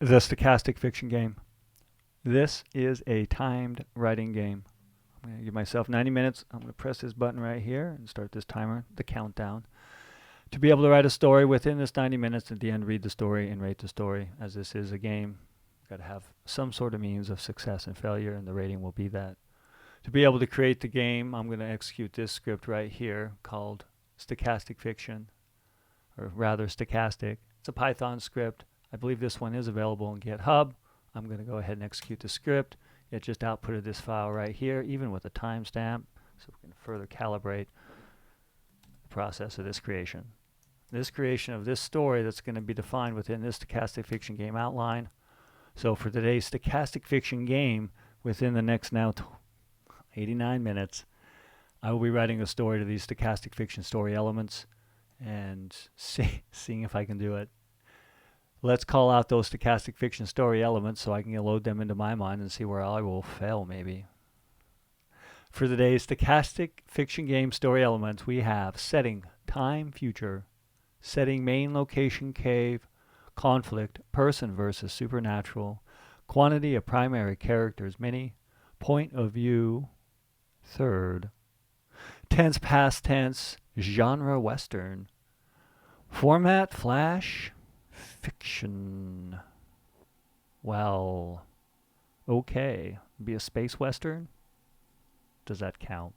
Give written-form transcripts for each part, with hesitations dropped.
The Stochastic Fiction Game. This is a timed writing game. I'm going to give myself 90 minutes. I'm going to press this button right here and start this timer, the countdown. To be able to write a story within this 90 minutes, at the end, read the story and rate the story. As this is a game, you've got to have some sort of means of success and failure, and the rating will be that. To be able to create the game, I'm going to execute this script right here called Stochastic Fiction, or rather Stochastic. It's a Python script. I believe this one is available on GitHub. I'm going to go ahead and execute the script. It just outputted this file right here, even with a timestamp, so we can further calibrate the process of this creation. This creation of this story that's going to be defined within this Stochastic Fiction Game outline. So for today's Stochastic Fiction Game, within the next now 89 minutes, I will be writing a story to these Stochastic Fiction story elements and seeing if I can do it. Let's call out those Stochastic Fiction story elements so I can load them into my mind and see where I will fail maybe. For today's Stochastic Fiction Game story elements, we have setting, time, future, setting, main location, cave, conflict, person versus supernatural, quantity of primary characters, many, point of view, third, tense, past tense, genre, western, format, flash, fiction. Well, okay. Be a space western? Does that count?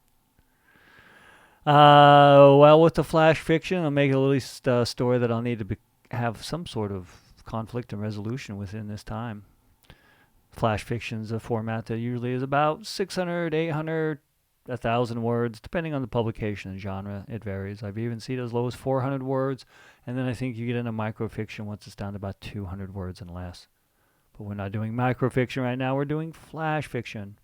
Well, with the flash fiction, I'll make at least a story that I'll need to have some sort of conflict and resolution within this time. Flash fiction is a format that usually is about 600, 800, 1,000 words, depending on the publication and genre. It varies. I've even seen it as low as 400 words, and then I think you get into microfiction once it's down to about 200 words and less. But we're not doing microfiction right now. We're doing flash fiction.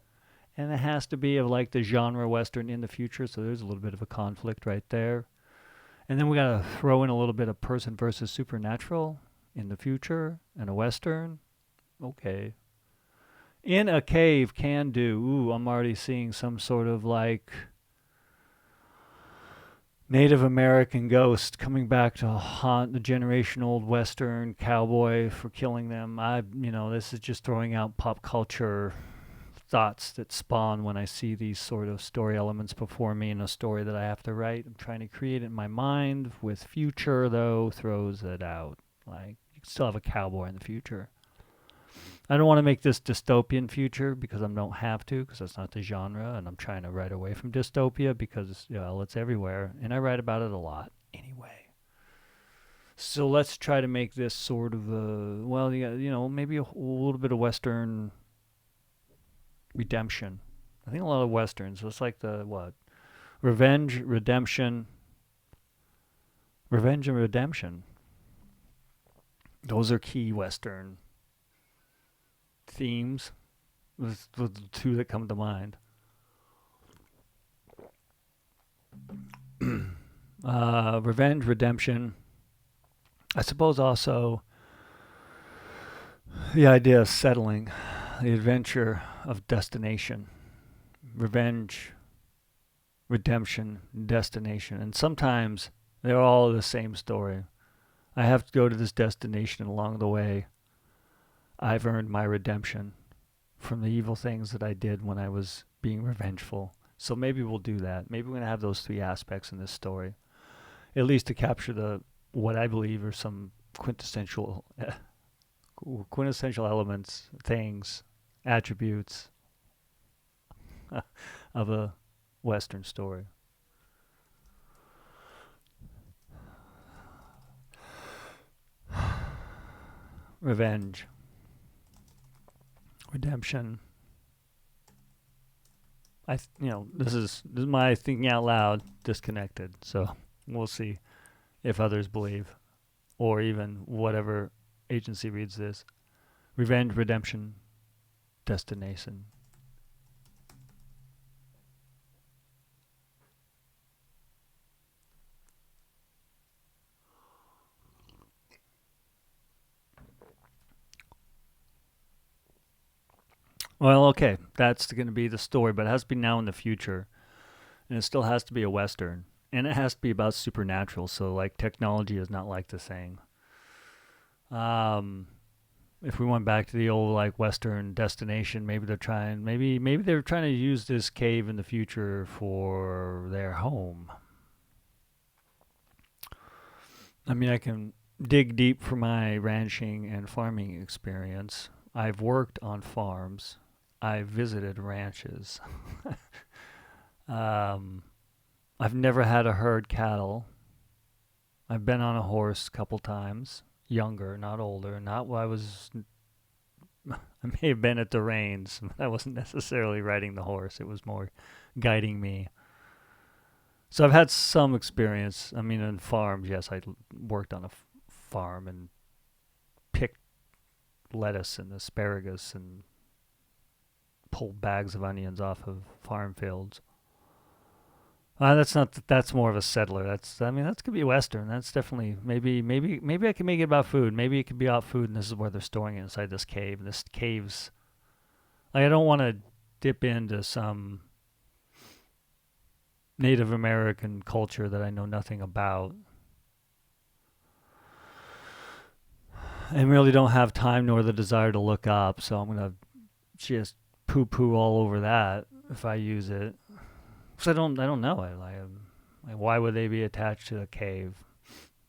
And it has to be of like the genre western in the future, so there's a little bit of a conflict right there. And then we got to throw in a little bit of person versus supernatural in the future and a western. Okay. In a cave can do. Ooh, I'm already seeing some sort of like Native American ghost coming back to haunt the generation-old Western cowboy for killing them. This is just throwing out pop culture thoughts that spawn when I see these sort of story elements before me in a story that I have to write. I'm trying to create it in my mind. With future, though, throws it out. Like, you can still have a cowboy in the future. I don't want to make this dystopian future because I don't have to, because that's not the genre, and I'm trying to write away from dystopia because, it's everywhere, and I write about it a lot anyway. So let's try to make this sort of maybe a little bit of Western redemption. I think a lot of Westerns, so it's like Revenge, redemption, revenge and redemption. Those are key Western themes. Those are the two that come to mind. Revenge, redemption. I suppose also the idea of settling, the adventure of destination. Revenge, redemption, destination. And sometimes they're all the same story. I have to go to this destination, and along the way, I've earned my redemption from the evil things that I did when I was being revengeful. So maybe we'll do that. Maybe we're going to have those three aspects in this story, at least to capture what I believe are some quintessential elements, things, attributes of a Western story. Revenge, redemption. This is my thinking out loud, disconnected. So we'll see if others believe, or even whatever agency reads this. Revenge, redemption, destination. Well, okay, that's going to be the story, but it has to be now in the future, and it still has to be a Western, and it has to be about supernatural, so like technology is not like the same. if we went back to the old like Western destination, maybe they're trying to use this cave in the future for their home. I mean, I can dig deep for my ranching and farming experience. I've worked on farms. I've visited ranches. um, I've never had to herd cattle. I've been on a horse a couple times, younger, not older. Not while I was. I may have been at the reins, but I wasn't necessarily riding the horse. It was more guiding me. So I've had some experience. I mean, in farms, yes, I worked on a farm and picked lettuce and asparagus and pulled bags of onions off of farm fields. That's not. That's more of a settler. That's could be Western. That's definitely maybe I can make it about food. Maybe it could be about food, and this is where they're storing it inside this cave. And this cave's. Like, I don't want to dip into some Native American culture that I know nothing about, and really don't have time nor the desire to look up. So I'm gonna just poo-poo all over that if I use it. Because I don't know. Why would they be attached to a cave?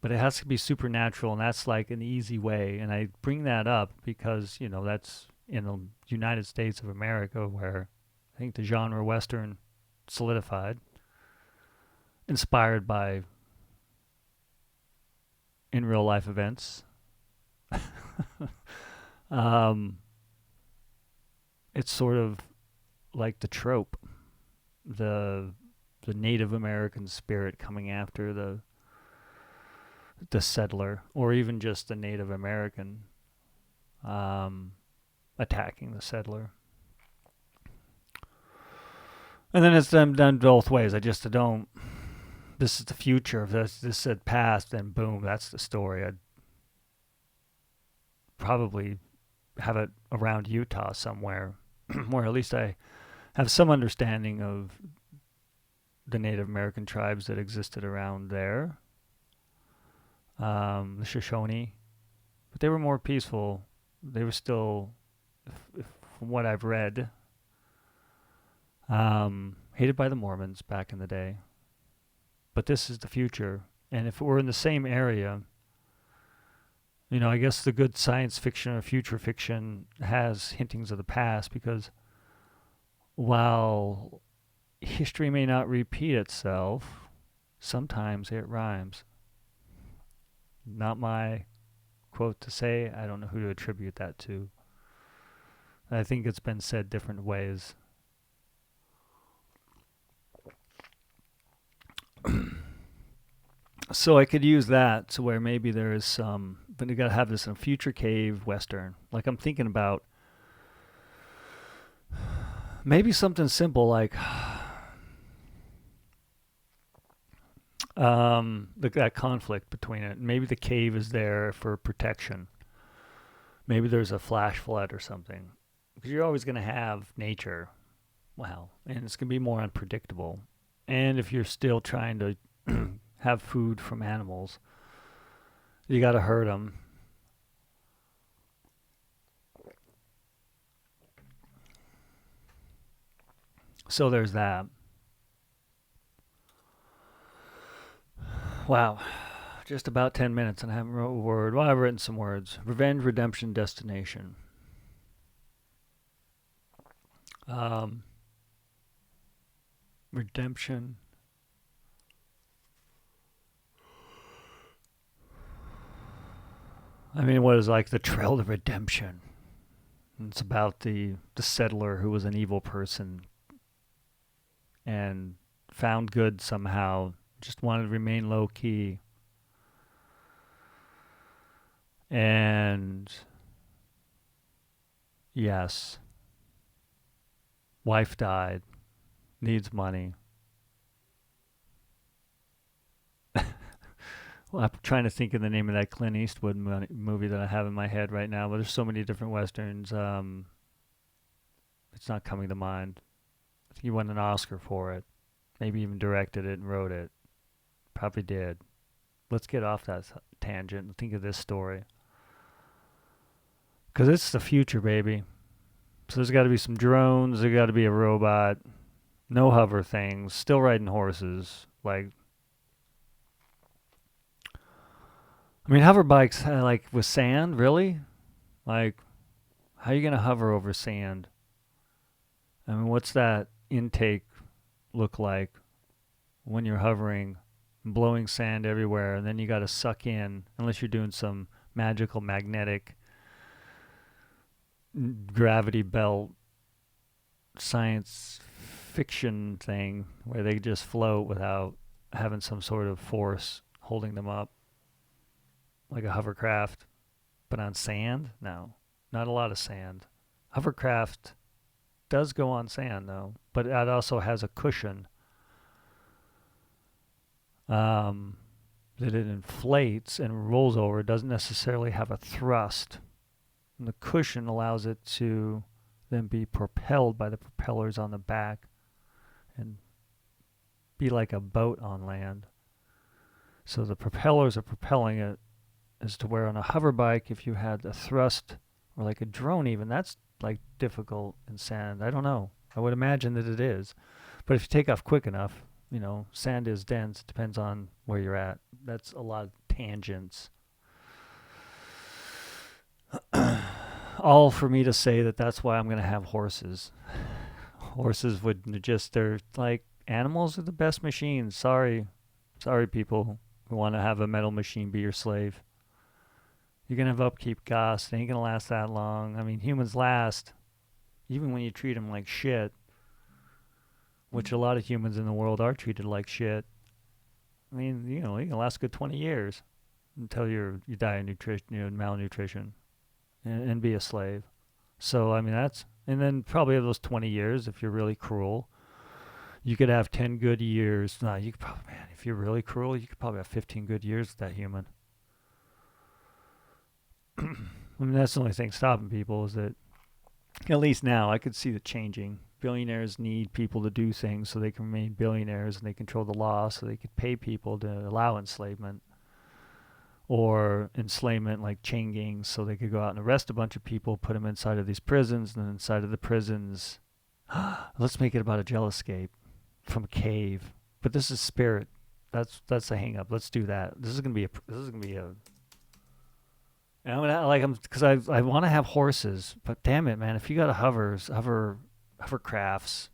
But it has to be supernatural, and that's like an easy way. And I bring that up because, that's in the United States of America where I think the genre Western solidified, inspired by in real life events. It's sort of like the trope, the Native American spirit coming after the settler, or even just the Native American attacking the settler. And then it's done both ways. I just don't. This is the future. If this said past, then boom, that's the story. I'd probably have it around Utah somewhere, where at least I have some understanding of the Native American tribes that existed around there. The Shoshone, but they were more peaceful. They were still, from what I've read, hated by the Mormons back in the day. But this is the future, and if we're in the same area, I guess the good science fiction or future fiction has hintings of the past, because while history may not repeat itself, sometimes it rhymes. Not my quote to say. I don't know who to attribute that to. I think it's been said different ways. So I could use that to where maybe there is some, but you gotta have this in a future cave Western. Like, I'm thinking about maybe something simple like that conflict between it. Maybe the cave is there for protection. Maybe there's a flash flood or something. Because you're always going to have nature. Wow. And it's going to be more unpredictable. And if you're still trying to have food from animals, you got to herd them. So there's that. Wow. Just about 10 minutes and I haven't wrote a word. Well, I've written some words. Revenge, redemption, destination. Redemption. I mean, what is like the trail of redemption? It's about the settler who was an evil person and found good somehow, just wanted to remain low key. And yes, wife died, needs money. Well, I'm trying to think of the name of that Clint Eastwood movie that I have in my head right now, but there's so many different westerns. It's not coming to mind. I think he won an Oscar for it. Maybe even directed it and wrote it. Probably did. Let's get off that tangent and think of this story. Because it's the future, baby. So there's got to be some drones. There's got to be a robot. No hover things. Still riding horses. Like, I mean, hover bikes, like with sand, really? Like, how are you going to hover over sand? I mean, what's that intake look like when you're hovering, blowing sand everywhere, and then you got to suck in, unless you're doing some magical magnetic gravity belt science fiction thing where they just float without having some sort of force holding them up, like a hovercraft, but on sand? No, not a lot of sand. Hovercraft does go on sand though, but it also has a cushion that it inflates and rolls over. It doesn't necessarily have a thrust. And the cushion allows it to then be propelled by the propellers on the back and be like a boat on land. So the propellers are propelling it, as to where on a hover bike, if you had a thrust or like a drone even, that's like difficult in sand. I don't know. I would imagine that it is. But if you take off quick enough, sand is dense. It depends on where you're at. That's a lot of tangents. All for me to say that that's why I'm going to have horses. Horses they're like, animals are the best machines. Sorry people who want to have a metal machine be your slave. You're going to have upkeep costs. They ain't going to last that long. I mean, humans last, even when you treat them like shit, which a lot of humans in the world are treated like shit. I mean, you can last a good 20 years until you die of malnutrition and be a slave. So, I mean, and then probably of those 20 years, if you're really cruel, you could have 10 good years. No, you could probably, man, if you're really cruel, you could probably have 15 good years with that human. I mean, that's the only thing stopping people is that, at least now, I could see it changing. Billionaires need people to do things so they can remain billionaires, and they control the law so they could pay people to allow enslavement. Or enslavement like chain gangs, so they could go out and arrest a bunch of people, put them inside of these prisons, and then inside of the prisons, let's make it about a jail escape from a cave. But this is spirit. That's the hang up. Let's do that. This is gonna be a. And because I want to have horses, but damn it, man, if you got hovercrafts,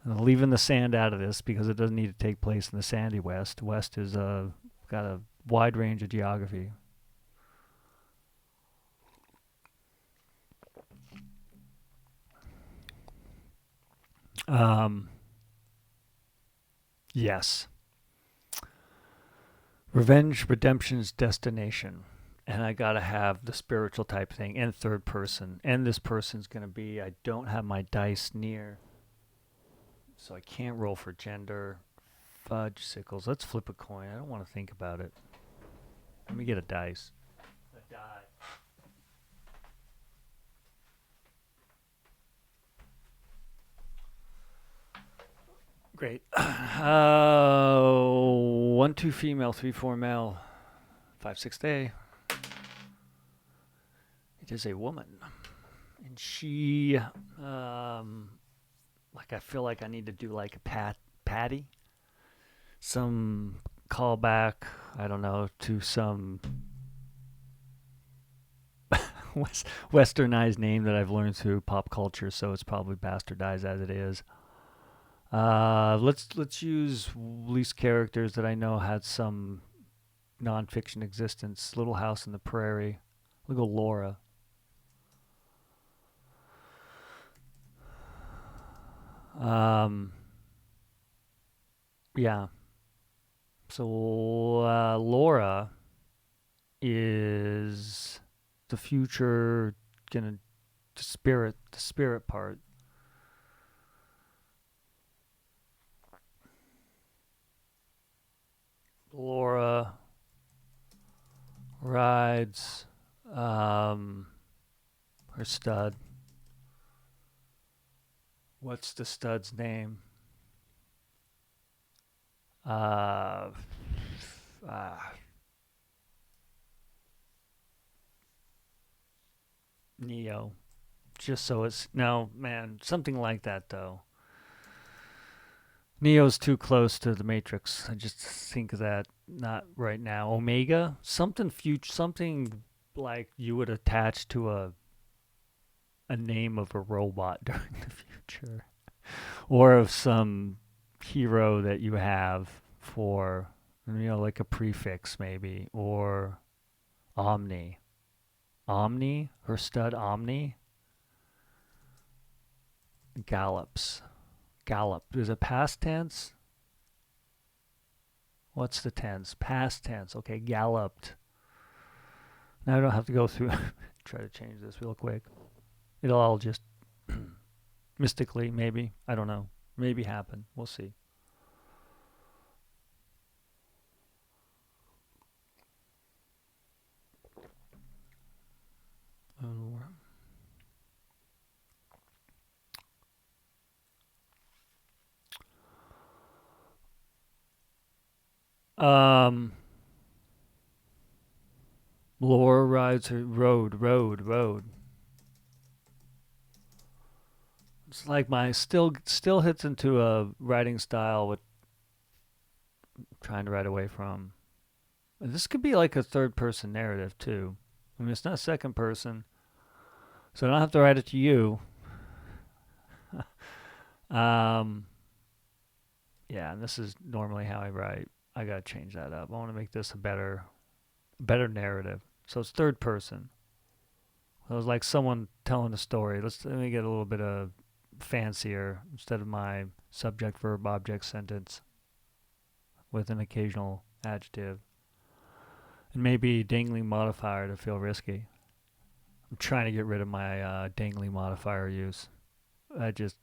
leaving the sand out of this because it doesn't need to take place in the sandy west. West is got a wide range of geography. Yes. Revenge, redemption's destination. And I gotta have the spiritual type thing and third person. And this person's gonna be, I don't have my dice near, so I can't roll for gender. Fudge sickles. Let's flip a coin. I don't want to think about it. Let me get a dice. A die. Great. 1, 2 female, 3, 4 male, 5, 6 day. It is a woman, and she, like I feel like I need to do like a patty, some callback. I don't know, to some westernized name that I've learned through pop culture, so it's probably bastardized as it is. Let's use least characters that I know had some nonfiction existence. Little House on the Prairie. We'll go Laura. Yeah. So Laura is the future, the spirit part. Laura rides her stud. What's the stud's name? Neo. Just so it's no man, something like that though. Neo's too close to the Matrix. I just think of that not right now. Omega, something future, something like you would attach to a name of a robot during the future, or of some hero that you have for, like a prefix maybe, or Omni. Omni, her stud Omni, gallops. Gallop. Is it past tense? What's the tense? Past tense. Okay, galloped. Now I don't have to go through try to change this real quick. It'll all just mystically, maybe. I don't know. Maybe happen. We'll see. Um, Laura rides her road. It's like my still hits into a writing style with trying to write away from. This could be like a third person narrative too. I mean, it's not second person, so I don't have to write it to you. um, yeah, and this is normally how I write. I gotta change that up. I want to make this a better narrative. So it's third person. It was like someone telling a story. Let me get a little bit of fancier instead of my subject verb object sentence with an occasional adjective. And maybe dangling modifier to feel risky. I'm trying to get rid of my dangling modifier use. It's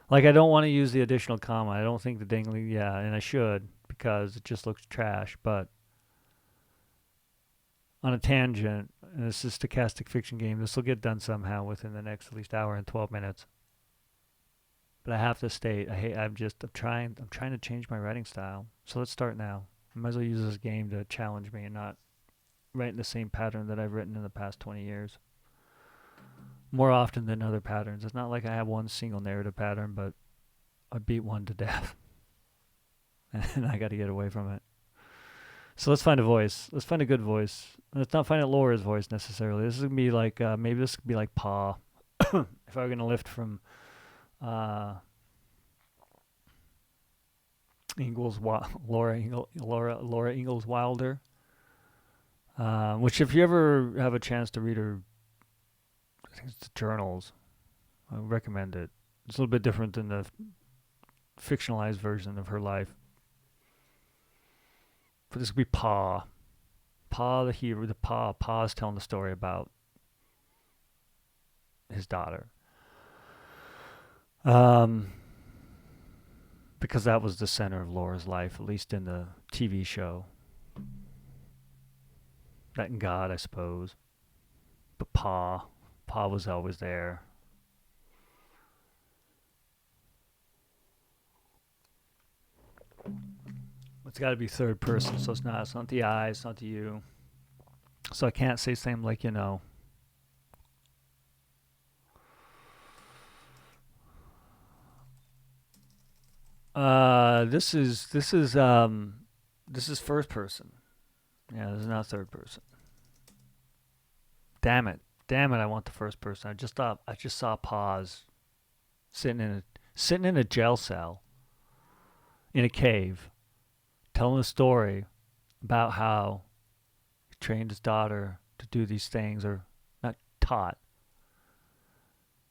like I don't want to use the additional comma. I don't think the dangling, yeah, and I should because it just looks trash. But on a tangent, and this is a stochastic fiction game. This will get done somehow within the next at least hour and 12 minutes. But I have to state, I'm trying to change my writing style. So let's start now. I might as well use this game to challenge me and not write in the same pattern that I've written in the past 20 years. More often than other patterns. It's not like I have one single narrative pattern, but I beat one to death. And I got to get away from it. So let's find a voice. Let's find a good voice. Let's not find Laura's voice necessarily. This is going to be like, maybe this could be like Pa. If I were going to lift from Laura Ingalls Wilder, which if you ever have a chance to read her, I think it's the journals, I recommend it. It's a little bit different than the fictionalized version of her life. But this would be Pa. Pa the hero, Pa's telling the story about his daughter. Because that was the center of Laura's life, at least in the TV show. That and God, I suppose. But Pa was always there. It's got to be third person, so it's not the I, it's not the you. So I can't say something like, this is first person. Yeah, this is not third person. Damn it, I want the first person. I just saw Paz sitting in a jail cell in a cave, telling a story about how he trained his daughter to do these things, or not taught,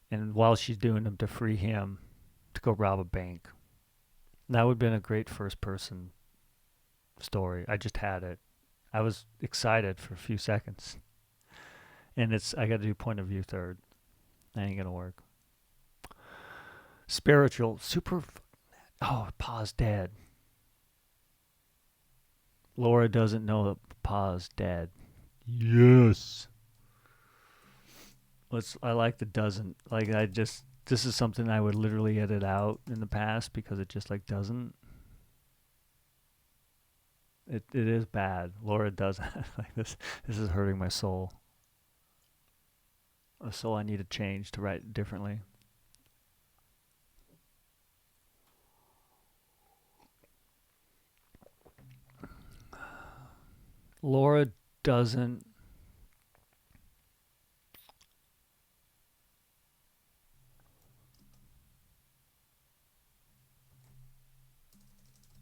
and while she's doing them, to free him to go rob a bank. That would have been a great first person story. I just had it. I was excited for a few seconds. And I got to do point of view third. That ain't going to work. Spiritual, super. Oh, Pa's dead. Laura doesn't know that Pa's dead. Yes. I like the doesn't. Like, this is something I would literally edit out in the past because it just like doesn't. It is bad. Laura doesn't. Like this is hurting my soul. So I need to change to write differently. Laura doesn't.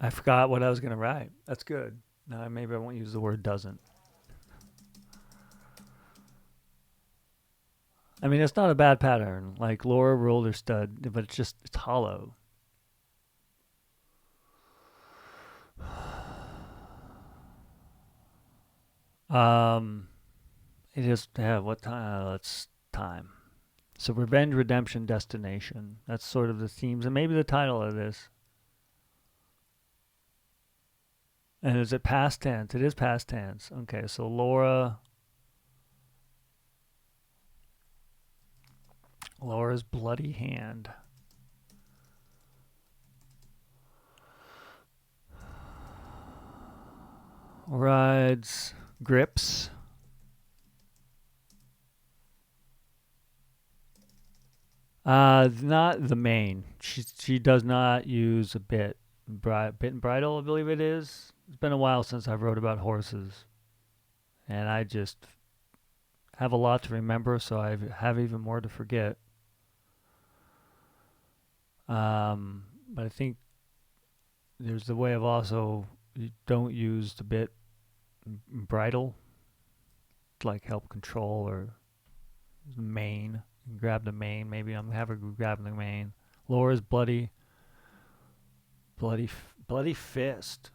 I forgot what I was going to write. That's good. Maybe I won't use the word doesn't. I mean, it's not a bad pattern. Like Laura rolled her stud, but it's hollow. It is. Yeah. What time? It's time. So revenge, redemption, destination. That's sort of the themes, and maybe the title of this. And is it past tense? It is past tense. Okay. So Laura's bloody hand. Rides, grips. Not the main. She does not use a bit. Bit and bridle, I believe it is. It's been a while since I wrote about horses, and I just have a lot to remember, so I have even more to forget. But I think there's the way of also you don't use the bit and bridle to like help control or mane. Grab the mane. Maybe I'm have her grab the mane. Laura's bloody fist.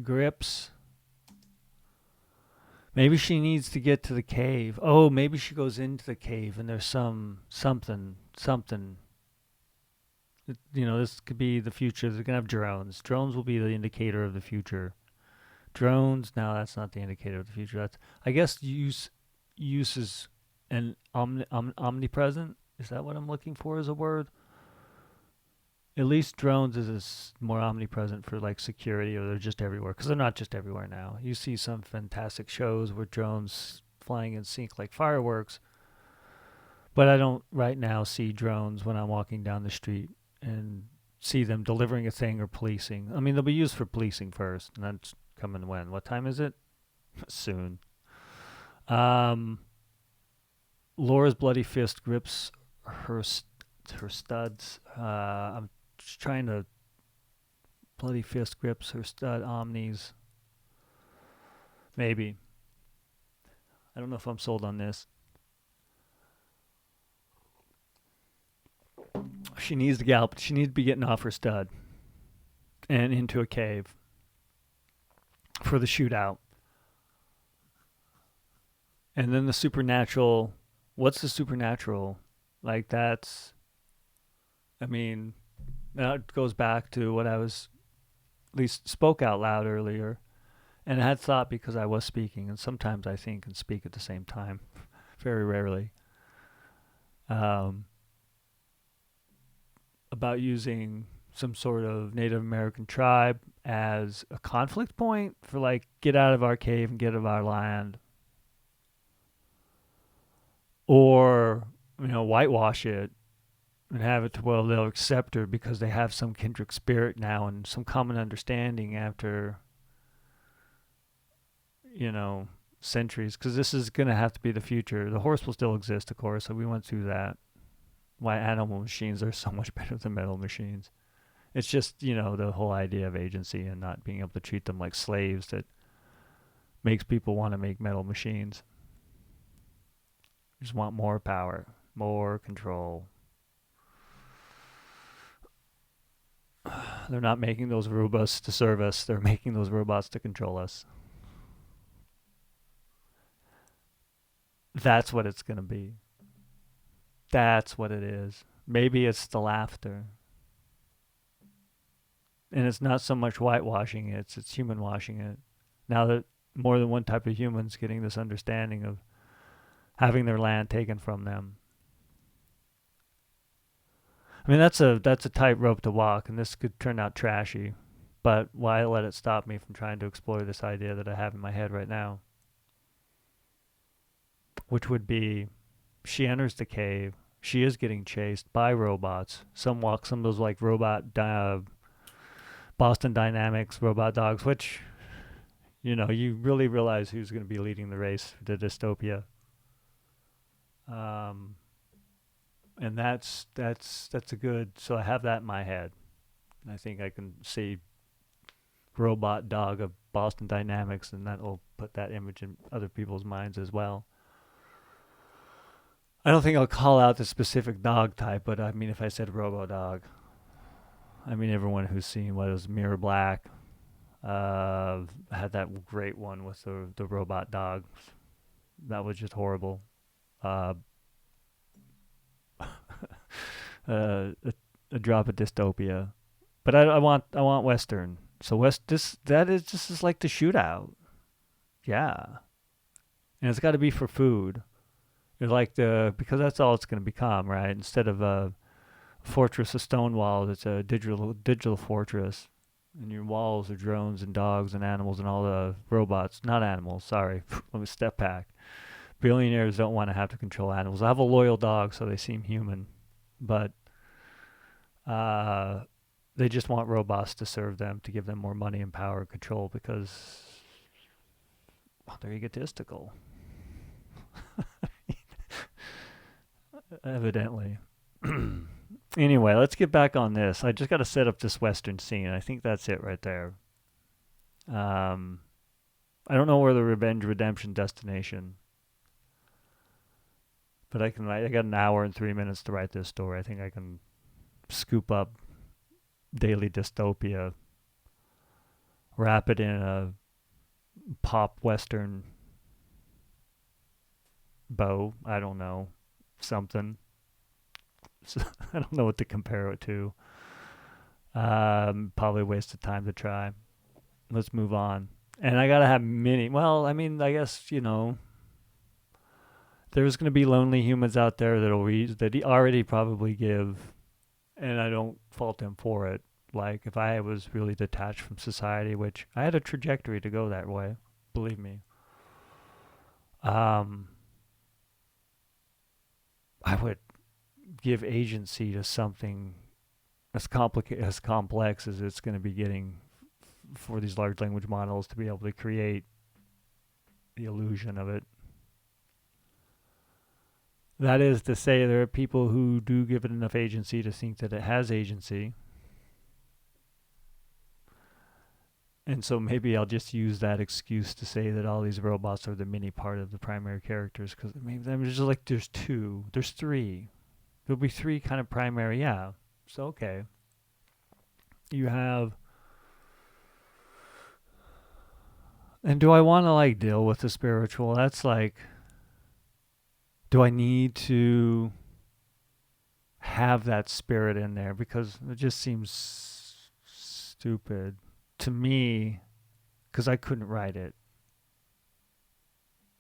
Grips. Maybe she needs to get to the cave. Oh, maybe she goes into the cave and there's something. This could be the future. They're gonna have drones. Drones will be the indicator of the future. Drones. No, that's not the indicator of the future. That's I guess uses and omnipresent. Is that what I'm looking for as a word? At least drones is more omnipresent for like security, or they're just everywhere because they're not just everywhere now. You see some fantastic shows with drones flying in sync like fireworks, but I don't right now see drones when I'm walking down the street and see them delivering a thing or policing. I mean, they'll be used for policing first, and that's coming when? What time is it? Soon. Laura's bloody fist grips her studs. I'm just trying to bloody fist grips her stud omnis. Maybe. I don't know if I'm sold on this. She needs to gallop. She needs to be getting off her stud and into a cave for the shootout. And then the supernatural. What's the supernatural? Like that's. I mean, that goes back to what I was at least spoke out loud earlier. And I had thought because I was speaking, and sometimes I think and speak at the same time, very rarely, about using some sort of Native American tribe as a conflict point for like, get out of our cave and get out of our land. Or, whitewash it and have it to where they'll accept her because they have some kindred spirit now and some common understanding after centuries, because this is going to have to be the future. The horse will still exist, of course, so we went through that. Why animal machines are so much better than metal machines. It's just, the whole idea of agency and not being able to treat them like slaves that makes people want to make metal machines. Just want more power, more control. They're not making those robots to serve us. They're making those robots to control us. That's what it's going to be. That's what it is. Maybe it's the laughter. And it's not so much whitewashing it, it's human washing it. Now that more than one type of humans getting this understanding of having their land taken from them. I mean, that's a tightrope to walk, and this could turn out trashy. But why let it stop me from trying to explore this idea that I have in my head right now? Which would be She enters the cave. She is getting chased by robots. Some of those like Boston Dynamics robot dogs, which, you really realize who's going to be leading the race to dystopia. Um, and that's a good. So I have that in my head. I think I can see robot dog of Boston Dynamics, and that'll put that image in other people's minds as well. I don't think I'll call out the specific dog type, but I mean, if I said robo dog, I mean, everyone who's seen what is Mirror Black had that great one with the robot dog. That was just horrible. Uh, a drop of dystopia, but I want Western. So that is just like the shootout. Yeah, and it's got to be for food. It's like because that's all it's going to become, right? Instead of a fortress of stone walls, it's a digital fortress, and your walls are drones and dogs and animals and all the robots. Not animals, sorry. Let me step back. Billionaires don't want to have to control animals. I have a loyal dog, so they seem human, but they just want robots to serve them, to give them more money and power and control, because they're egotistical. Evidently. Anyway, let's get back on this. I just got to set up this Western scene. I think that's it right there. I don't know where the Revenge Redemption destination, but I got an hour and 3 minutes to write this story. I think I can scoop up daily dystopia, wrap it in a pop Western bow. I don't know. Something. So, I don't know what to compare it to. Probably a waste of time to try. Let's move on. And I gotta have many. Well, I mean, I guess there's gonna be lonely humans out there that'll read that he already probably give, and I don't fault them for it. Like if I was really detached from society, which I had a trajectory to go that way, believe me. I would give agency to something as complex as it's going to be getting for these large language models to be able to create the illusion of it. That is to say, there are people who do give it enough agency to think that it has agency. And so maybe I'll just use that excuse to say that all these robots are the mini part of the primary characters, because maybe there's just like there's three. There'll be three kind of primary, yeah. So okay. You have, and do I want to like deal with the spiritual? That's like, do I need to have that spirit in there? Because it just seems stupid to me, because I couldn't write it.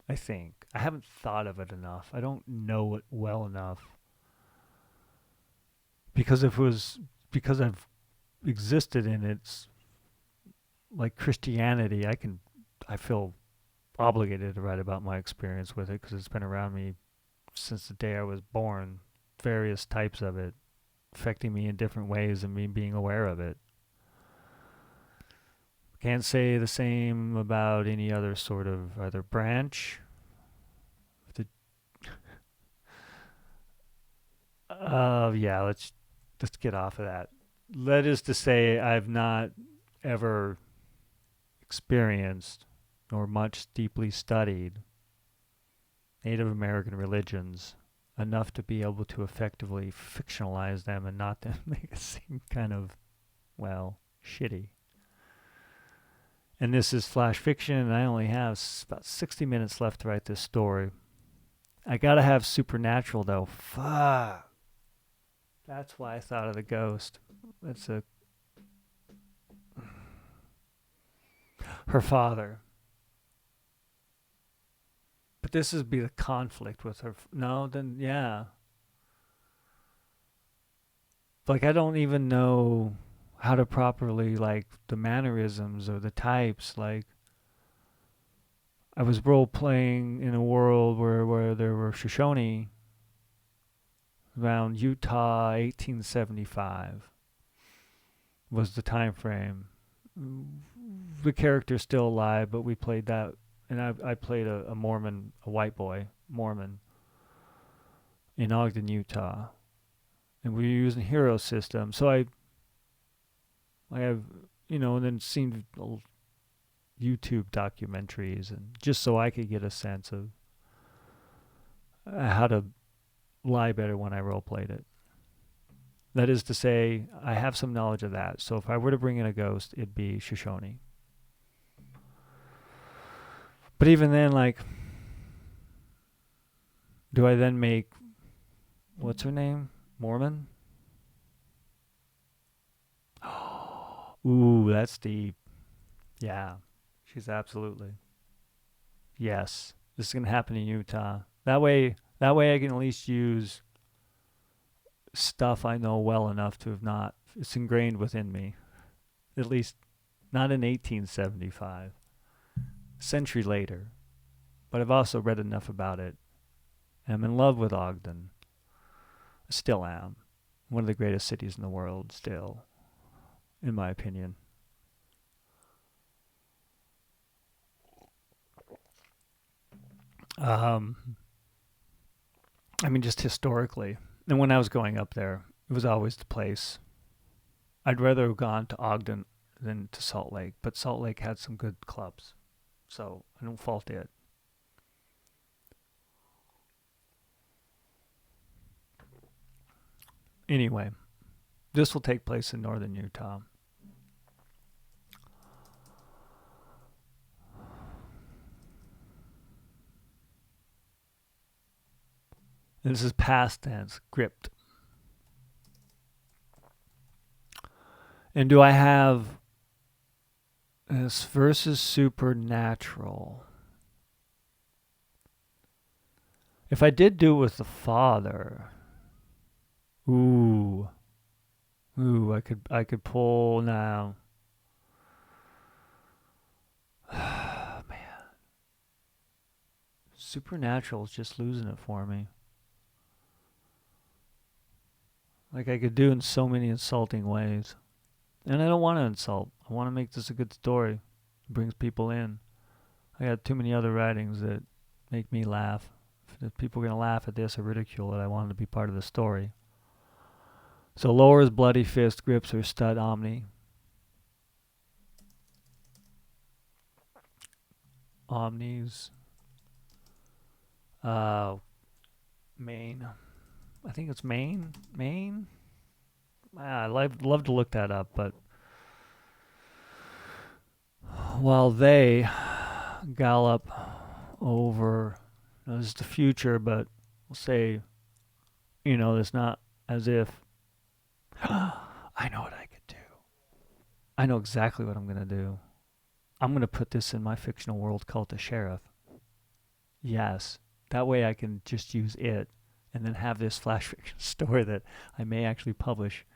I think I haven't thought of it enough. I don't know it well enough. Because I've existed in it, like Christianity, I feel obligated to write about my experience with it, because it's been around me since the day I was born. Various types of it affecting me in different ways and me being aware of it. Can't say the same about any other sort of either branch. Yeah, let's get off of that. That is to say, I've not ever experienced nor much deeply studied Native American religions enough to be able to effectively fictionalize them and not to make it seem kind of, well, shitty. And this is flash fiction, and I only have about 60 minutes left to write this story. I gotta have supernatural, though. Fuck. That's why I thought of the ghost. Her father. But this would be the conflict with her. No, then, yeah. Like, I don't even know how to properly, like, the mannerisms or the types. Like, I was role playing in a world where there were Shoshone, around Utah 1875 was the time frame. The character's still alive, but we played that, and I played a Mormon, a white boy, Mormon, in Ogden, Utah. And we were using Hero System. So I have, and then seen YouTube documentaries, and just so I could get a sense of how to lie better when I role played it. That is to say, I have some knowledge of that. So if I were to bring in a ghost, it'd be Shoshone. But even then, like, do I then make, what's her name? Mormon? Ooh, that's deep. Yeah, she's absolutely. Yes, this is gonna happen in Utah. That way I can at least use stuff I know well enough to have not. It's ingrained within me. At least not in 1875, a century later. But I've also read enough about it. And I'm in love with Ogden. I still am. One of the greatest cities in the world, still, in my opinion. Um, I mean, just historically. And when I was going up there, it was always the place. I'd rather have gone to Ogden than to Salt Lake, but Salt Lake had some good clubs, so I don't fault it. Anyway, this will take place in northern Utah. This is past tense, gripped. And do I have this versus supernatural? If I did do it with the father, ooh, I could pull now. Man, supernatural is just losing it for me. Like I could do in so many insulting ways. And I don't want to insult. I want to make this a good story. It brings people in. I got too many other writings that make me laugh. If people are going to laugh at this or ridicule it, I want it to be part of the story. So lowers bloody fist, grips her stud omni. Omnis. Maine. I think it's Maine. Maine? I'd love to look that up, but while they gallop over, this is the future, but we'll say, it's not as if, I know what I could do. I know exactly what I'm going to do. I'm going to put this in my fictional world called the Sheriff. Yes. That way I can just use it and then have this flash fiction story that I may actually publish.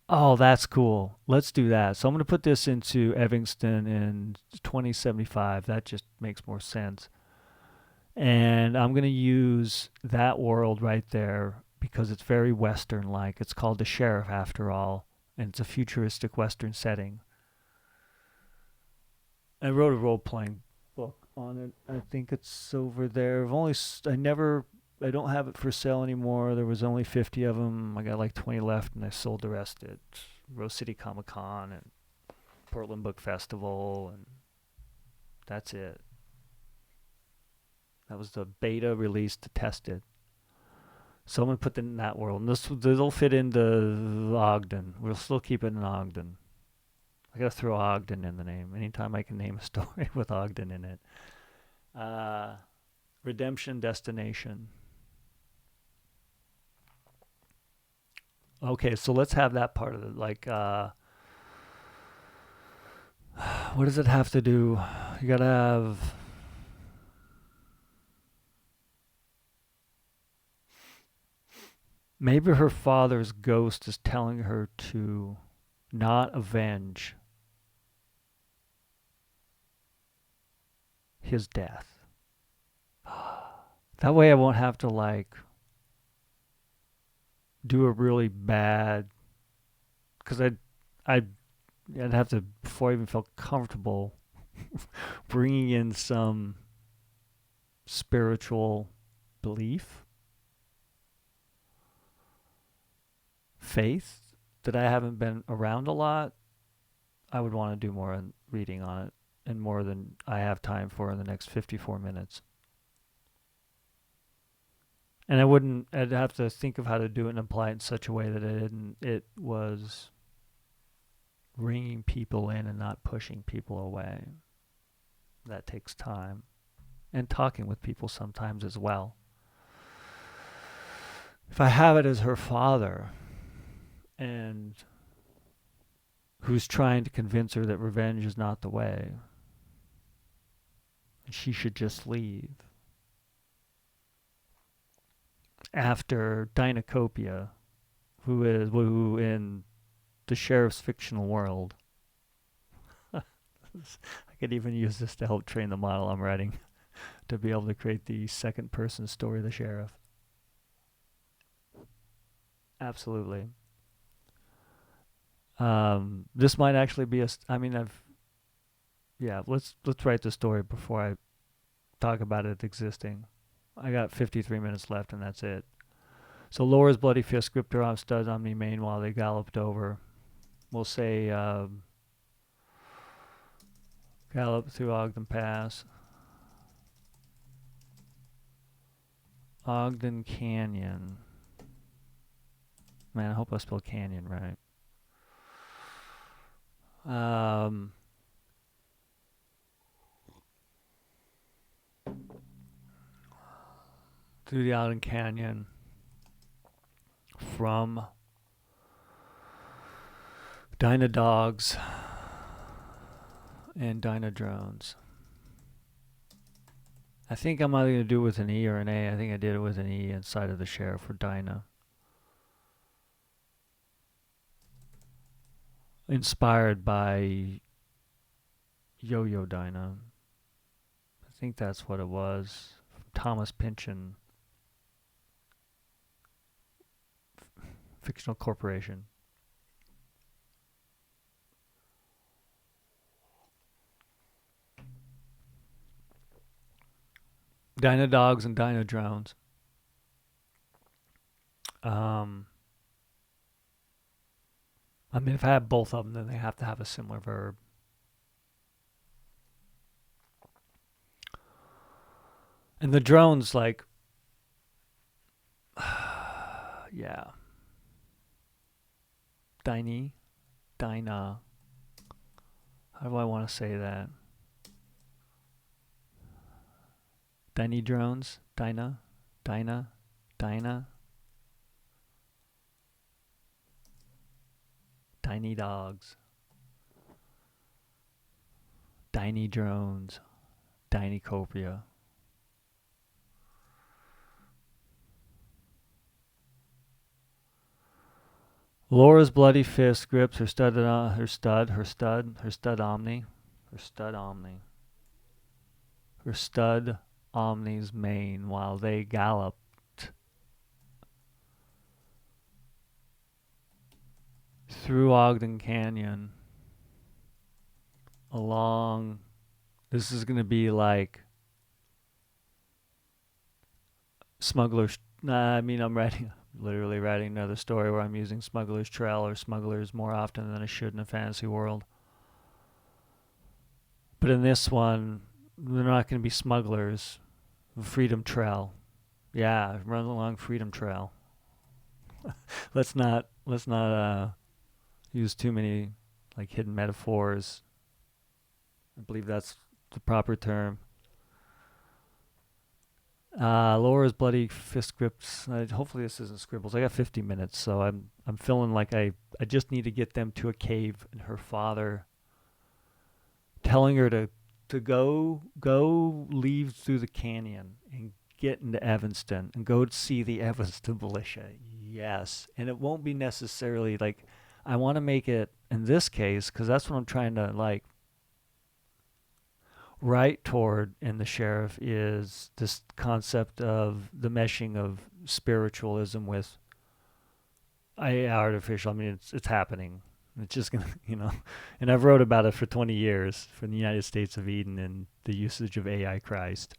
Oh, that's cool. Let's do that. So I'm going to put this into Evanston in 2075. That just makes more sense. And I'm going to use that world right there because it's very Western-like. It's called The Sheriff, after all, and it's a futuristic Western setting. I wrote a role-playing book on it. I think it's over there. I don't have it for sale anymore. There was only 50 of them. I got like 20 left, and I sold the rest at Rose City Comic Con and Portland Book Festival, and that's it. That was the beta release to test it. So I'm going to put it in that world. And this'll fit into Ogden. We'll still keep it in Ogden. I got to throw Ogden in the name. Anytime I can name a story with Ogden in it. Redemption Destination. Okay, so let's have that part of it. Like, what does it have to do? You got to have... Maybe her father's ghost is telling her to not avenge his death. That way I won't have to, like, do a really bad, because I'd have to, before I even felt comfortable bringing in some spiritual belief, faith that I haven't been around a lot, I would want to do more reading on it, and more than I have time for in the next 54 minutes. And I'd have to think of how to do it and apply it in such a way that it was bringing people in and not pushing people away. That takes time. And talking with people sometimes as well. If I have it as her father, and who's trying to convince her that revenge is not the way, and she should just leave. After Dynacopia, who in the sheriff's fictional world, I could even use this to help train the model I'm writing, to be able to create the second person story of the sheriff. Absolutely. This might actually be let's write the story before I talk about it existing. I got 53 minutes left, and that's it. So Laura's bloody fist, scripter on stud omni main while they galloped over. We'll say gallop through Ogden Pass. Ogden Canyon. Man, I hope I spelled canyon right. Through the Ogden Canyon from Dyna Dogs and Dyna Drones. I think I'm either going to do it with an E or an A. I think I did it with an E inside of the sheriff for Dyna. Inspired by Yo-Yo Dyna. I think that's what it was. Thomas Pynchon. Fictional corporation. Dyna Dogs and Dyna Drones. I mean, if I have both of them, then they have to have a similar verb. And the drones, like, yeah. Dyna. How do I want to say that? Dyna drones? Dyna? Tiny dogs. Dyna drones. Dynacopia. Laura's bloody fist grips her stud omni's mane while they galloped through Ogden Canyon along. This is going to be like Smuggler's. I'm literally writing another story where I'm using Smuggler's Trail or Smugglers more often than I should in a fantasy world. But in this one, they're not going to be smugglers. Freedom Trail. Yeah, run along Freedom Trail. let's not use too many like hidden metaphors. I believe that's the proper term. Laura's bloody fist grips. Hopefully this isn't scribbles. I got 50 minutes, so I'm feeling like I just need to get them to a cave, and her father telling her to go leave through the canyon and get into Evanston and go to see the Evanston militia. Yes, and it won't be necessarily like, I want to make it in this case, because that's what I'm trying to like right toward in the sheriff, is this concept of the meshing of spiritualism with artificial. I mean, it's happening. It's just gonna, And I've wrote about it for 20 years for the United States of Eden and the usage of AI Christ.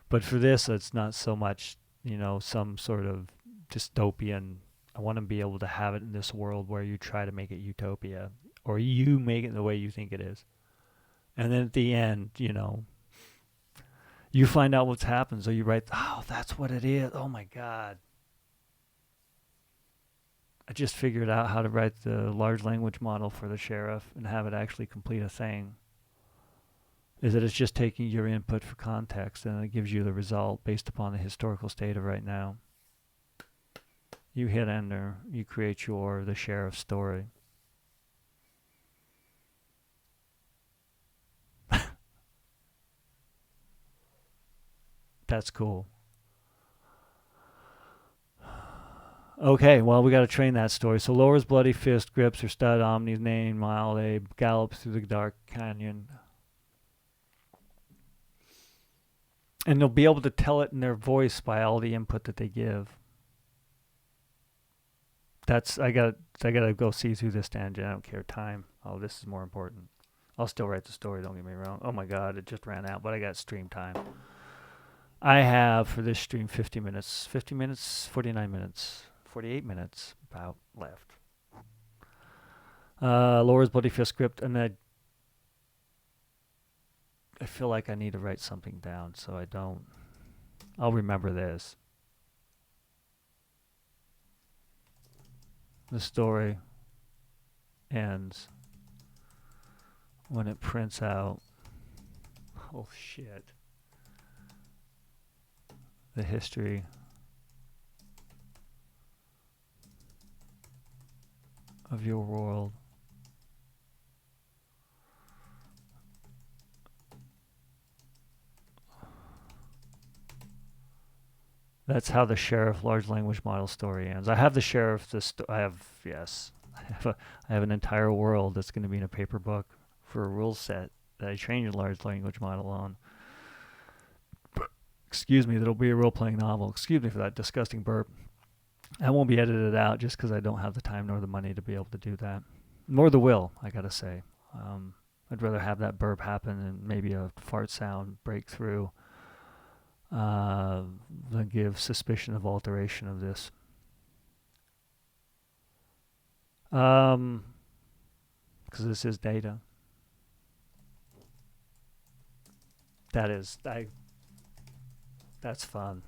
But for this, it's not so much, some sort of dystopian. I want to be able to have it in this world where you try to make it utopia, or you make it the way you think it is, and then at the end, you find out what's happened. So you write, oh, that's what it is. Oh my God. I just figured out how to write the large language model for the sheriff and have it actually complete a thing. Is that it's just taking your input for context and it gives you the result based upon the historical state of right now. You hit enter, you create the sheriff story. That's cool. Okay, well, we got to train that story. So lowers bloody fist, grips her stud omni's name, mile a gallops through the dark canyon. And they'll be able to tell it in their voice by all the input that they give. I gotta go see through this tangent. I don't care time. Oh, this is more important. I'll still write the story, don't get me wrong. Oh my God, it just ran out, but I got stream time. I have for this stream 50 minutes, 49 minutes, 48 minutes about left. Laura's Bloody Fist script, and I feel like I need to write something down, so I don't. I'll remember this. The story ends when it prints out. Oh shit. The history of your world. That's how the sheriff large language model story ends. I have the sheriff. I have an entire world that's going to be in a paper book for a rule set that I trained a large language model on. Excuse me, that'll be a role-playing novel. Excuse me for that disgusting burp. I won't be edited out just because I don't have the time nor the money to be able to do that. Nor the will, I gotta say. I'd rather have that burp happen and maybe a fart sound break through than give suspicion of alteration of this. Because this is data. That's fun.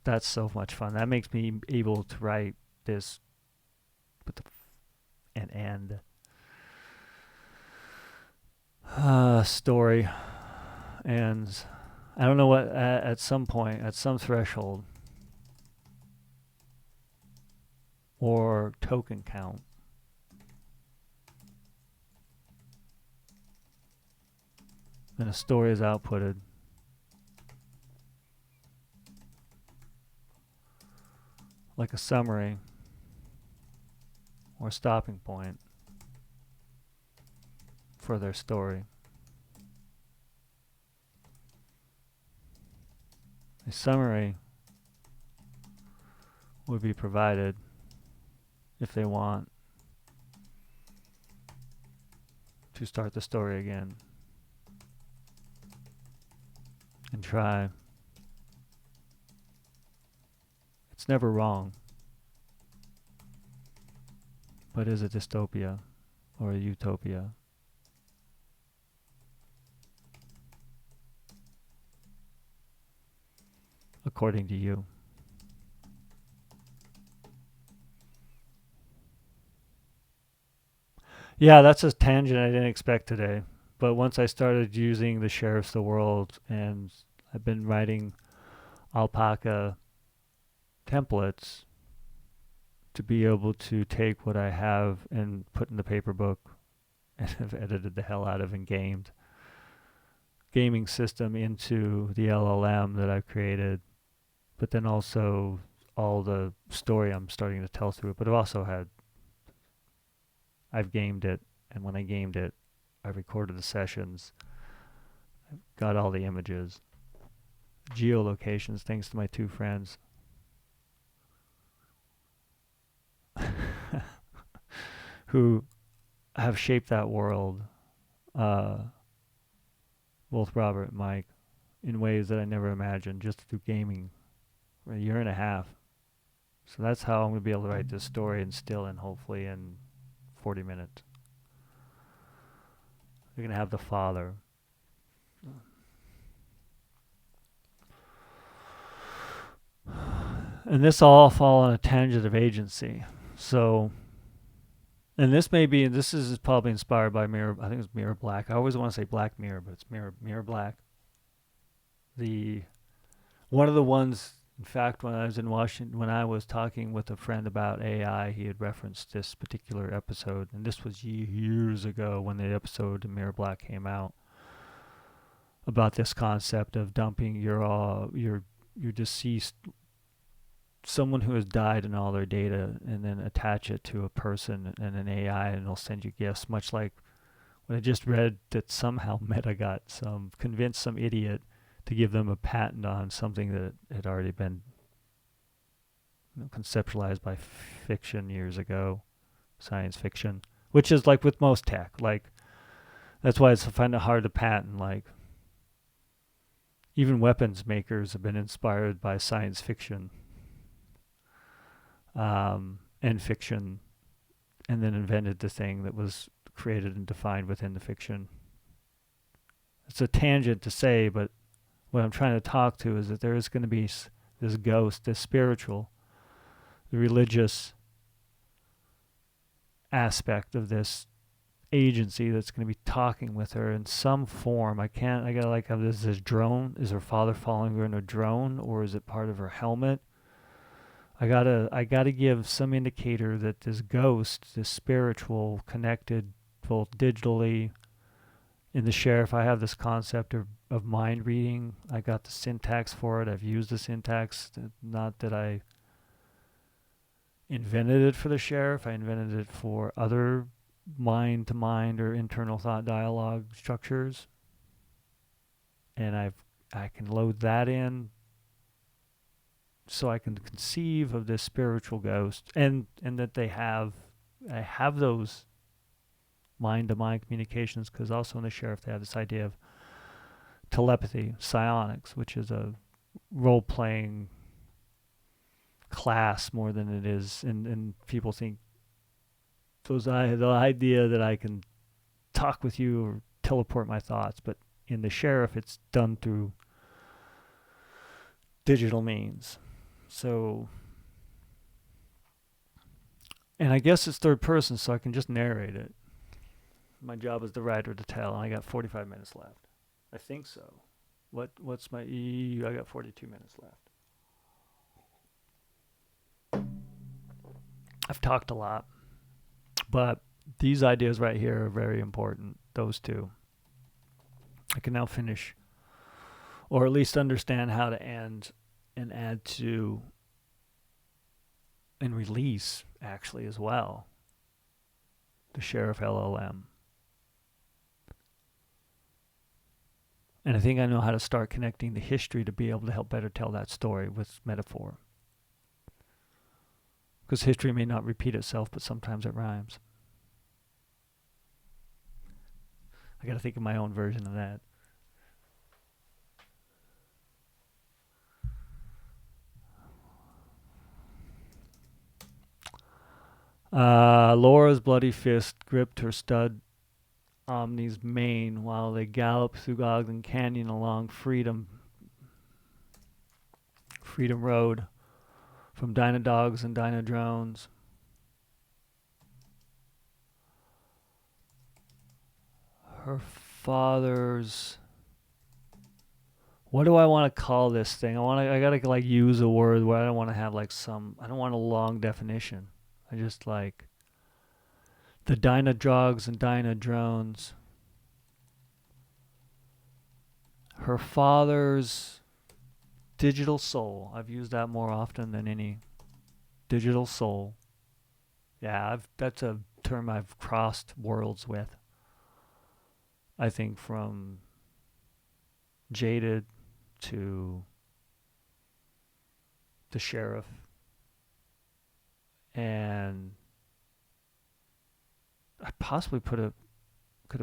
That's so much fun. That makes me able to write this with an end story. And I don't know what, at some point, at some threshold, or token count, then a story is outputted. Like a summary or stopping point for their story. A summary would be provided if they want to start the story again and try. It's never wrong, but is a dystopia or a utopia? According to you. Yeah, that's a tangent I didn't expect today. But once I started using the Sheriff's the World, and I've been writing alpaca templates to be able to take what I have and put in the paper book, and have edited the hell out of and gaming system into the LLM that I've created, but then also all the story I'm starting to tell through it. But I've gamed it, and when I gamed it, I recorded the sessions, I've got all the images, geolocations, thanks to my two friends. who have shaped that world, both Robert and Mike, in ways that I never imagined just through gaming for a year and a half. So that's how I'm going to be able to write this story and still in, hopefully, in 40 minutes. You're going to have the father. And this all fall on a tangent of agency. So, and this is probably inspired by I think it's Mirror Black. I always want to say Black Mirror, but it's Mirror Black. One of the ones, in fact, when I was in Washington, when I was talking with a friend about AI, he had referenced this particular episode, and this was years ago when the episode in Mirror Black came out, about this concept of dumping your deceased, someone who has died, and all their data, and then attach it to a person and an AI, and it'll send you gifts, much like when I just read that somehow Meta convinced some idiot to give them a patent on something that had already been conceptualized by fiction years ago, science fiction, which is like with most tech. Like, that's why I find it hard to patent. Like, even weapons makers have been inspired by science fiction and fiction, and then invented the thing that was created and defined within the fiction. It's a tangent to say, but what I'm trying to talk to is that there is going to be this ghost, this spiritual, the religious aspect of this agency that's going to be talking with her in some form. I gotta like have this drone. Is her father following her in a drone, or is it part of her helmet? I gotta give some indicator that this ghost, this spiritual, connected both digitally. In the sheriff, I have this concept of mind reading. I got the syntax for it. I've used the syntax. Not that I invented it for the sheriff. I invented it for other mind-to-mind or internal thought dialogue structures. And I can load that in so I can conceive of this spiritual ghost, and that I have those mind-to-mind communications, because also in the sheriff they have this idea of telepathy, psionics, which is a role-playing class more than it is, and people think the idea that I can talk with you or teleport my thoughts, but in the sheriff it's done through digital means. So, and I guess it's third person, so I can just narrate it. My job as the writer to tell, and I got 45 minutes left. I think so. What's my I got 42 minutes left. I've talked a lot, but these ideas right here are very important. Those two. I can now finish, or at least understand how to end and add to and release, actually, as well, the Sheriff LLM. And I think I know how to start connecting the history to be able to help better tell that story with metaphor. Because history may not repeat itself, but sometimes it rhymes. I got to think of my own version of that. Laura's bloody fist gripped her stud Omni's mane while they galloped through Ogden Canyon along Freedom Road from Dyna Dogs and Dyna Drones. Her father's... What do I want to call this thing? I gotta like use a word where I don't want to have like I don't want a long definition. I just like the Dyna Dogs and Dyna Drones. Her father's digital soul. I've used that more often than any. Digital soul. Yeah, that's a term I've crossed worlds with. I think from Jaded to the sheriff, and I possibly could have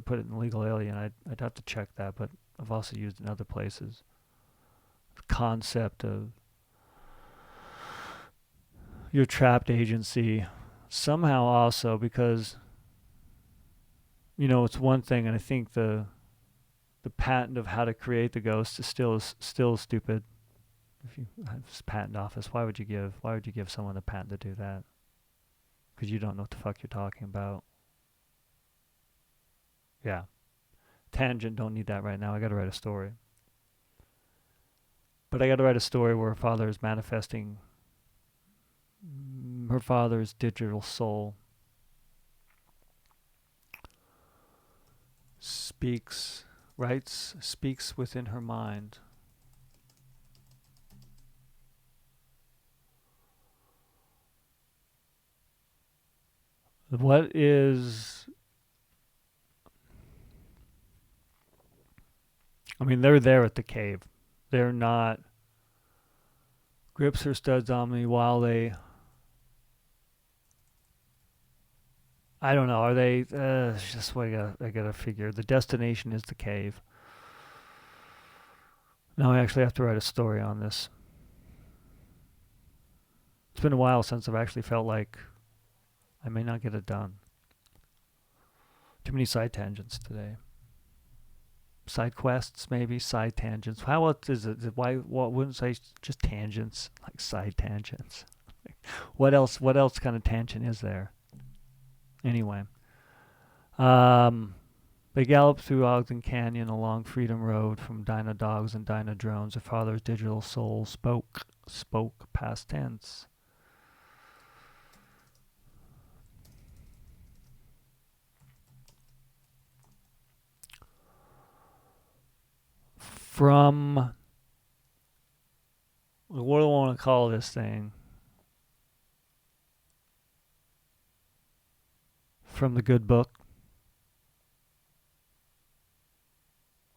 put it in Legal Alien. I'd have to check that, but I've also used it in other places. The concept of your trapped agency somehow also, because it's one thing, and I think the patent of how to create the ghost is still stupid. If you have this patent office, why would you give someone a patent to do that? Because you don't know what the fuck you're talking about. Yeah. Tangent, don't need that right now. I got to write a story. But I got to write a story where her father is manifesting her father's digital soul. Speaks within her mind. What is... I mean, they're there at the cave. They're not... Grips her studs on me while they... I don't know. Are they... it's just what I gotta figure. The destination is the cave. Now I actually have to write a story on this. It's been a while since I've actually felt like I may not get it done. Too many side tangents today. Side quests, maybe side tangents. How else is it? Why wouldn't say just tangents, like side tangents? What else kind of tangent is there? Anyway, they galloped through Ogden Canyon along Freedom Road from Dyna Dogs and Dyna Drones. Her father's digital soul spoke past tense. From, what do I want to call this thing? From the good book.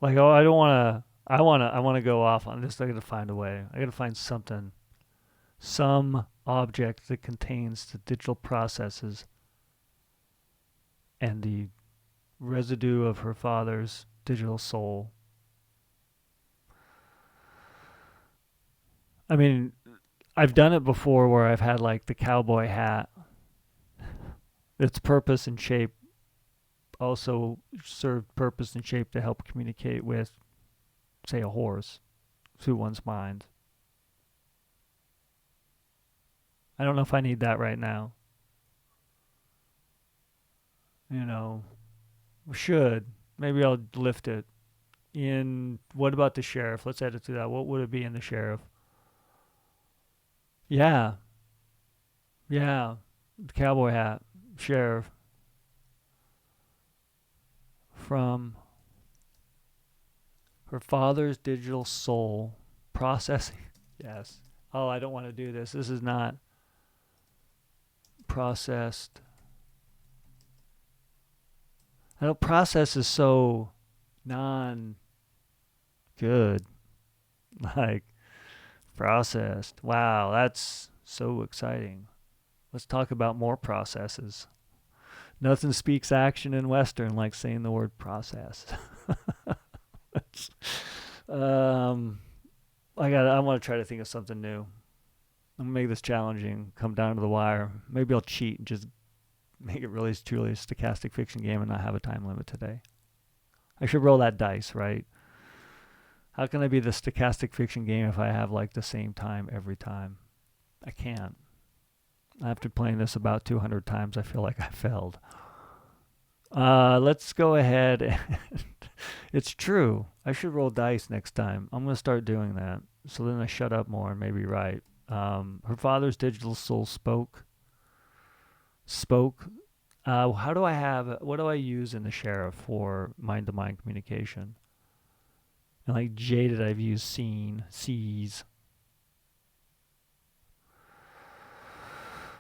Like, oh, I don't want to. I want to go off on this. I got to find a way. I got to find something, some object that contains the digital processes and the residue of her father's digital soul. I mean, I've done it before where I've had like the cowboy hat. Its purpose and shape also served purpose and shape to help communicate with, say, a horse through one's mind. I don't know if I need that right now. Should. Maybe I'll lift it. What about the sheriff? Let's add it to that. What would it be in the sheriff? Yeah. The cowboy hat. Sheriff. From her father's digital soul processing. Yes. Oh, I don't want to do this. This is not processed. I know process is so non-good. Like, processed. Wow, that's so exciting. Let's talk about more processes. Nothing speaks action in Western like saying the word process. I want to try to think of something new. I'm gonna make this challenging. Come down to the wire. Maybe I'll cheat and just make it really truly a stochastic fiction game and not have a time limit today. I should roll that dice, right? How can I be the stochastic fiction game if I have like the same time every time? I can't. After playing this about 200 times, I feel like I failed. Let's go ahead and it's true. I should roll dice next time. I'm going to start doing that. So then I shut up more and maybe write. Her father's digital soul spoke. What do I use in the sheriff for mind-to-mind communication? And like jaded, I've used sees.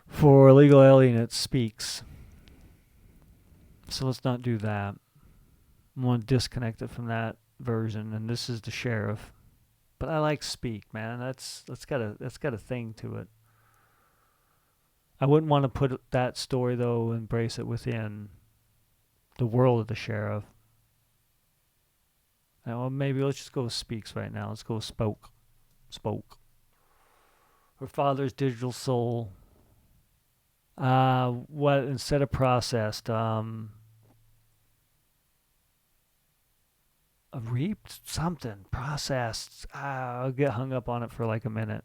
For legal alien, it speaks. So let's not do that. I want to disconnect it from that version, and this is the sheriff. But I like speak, man. That's got a thing to it. I wouldn't want to put that story though, embrace it within the world of the sheriff. Well, maybe let's just go with speaks right now. Let's go with spoke. Spoke. Her father's digital soul. What instead of processed? Reaped something. Processed. I'll get hung up on it for like a minute.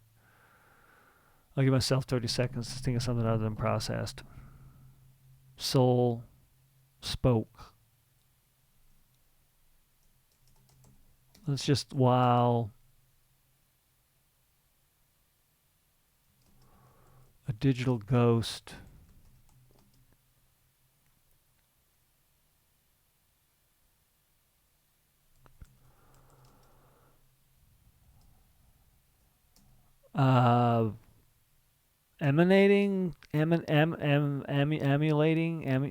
I'll give myself 30 seconds to think of something other than processed. Soul. Spoke. It's just while a digital ghost emanating, emulating,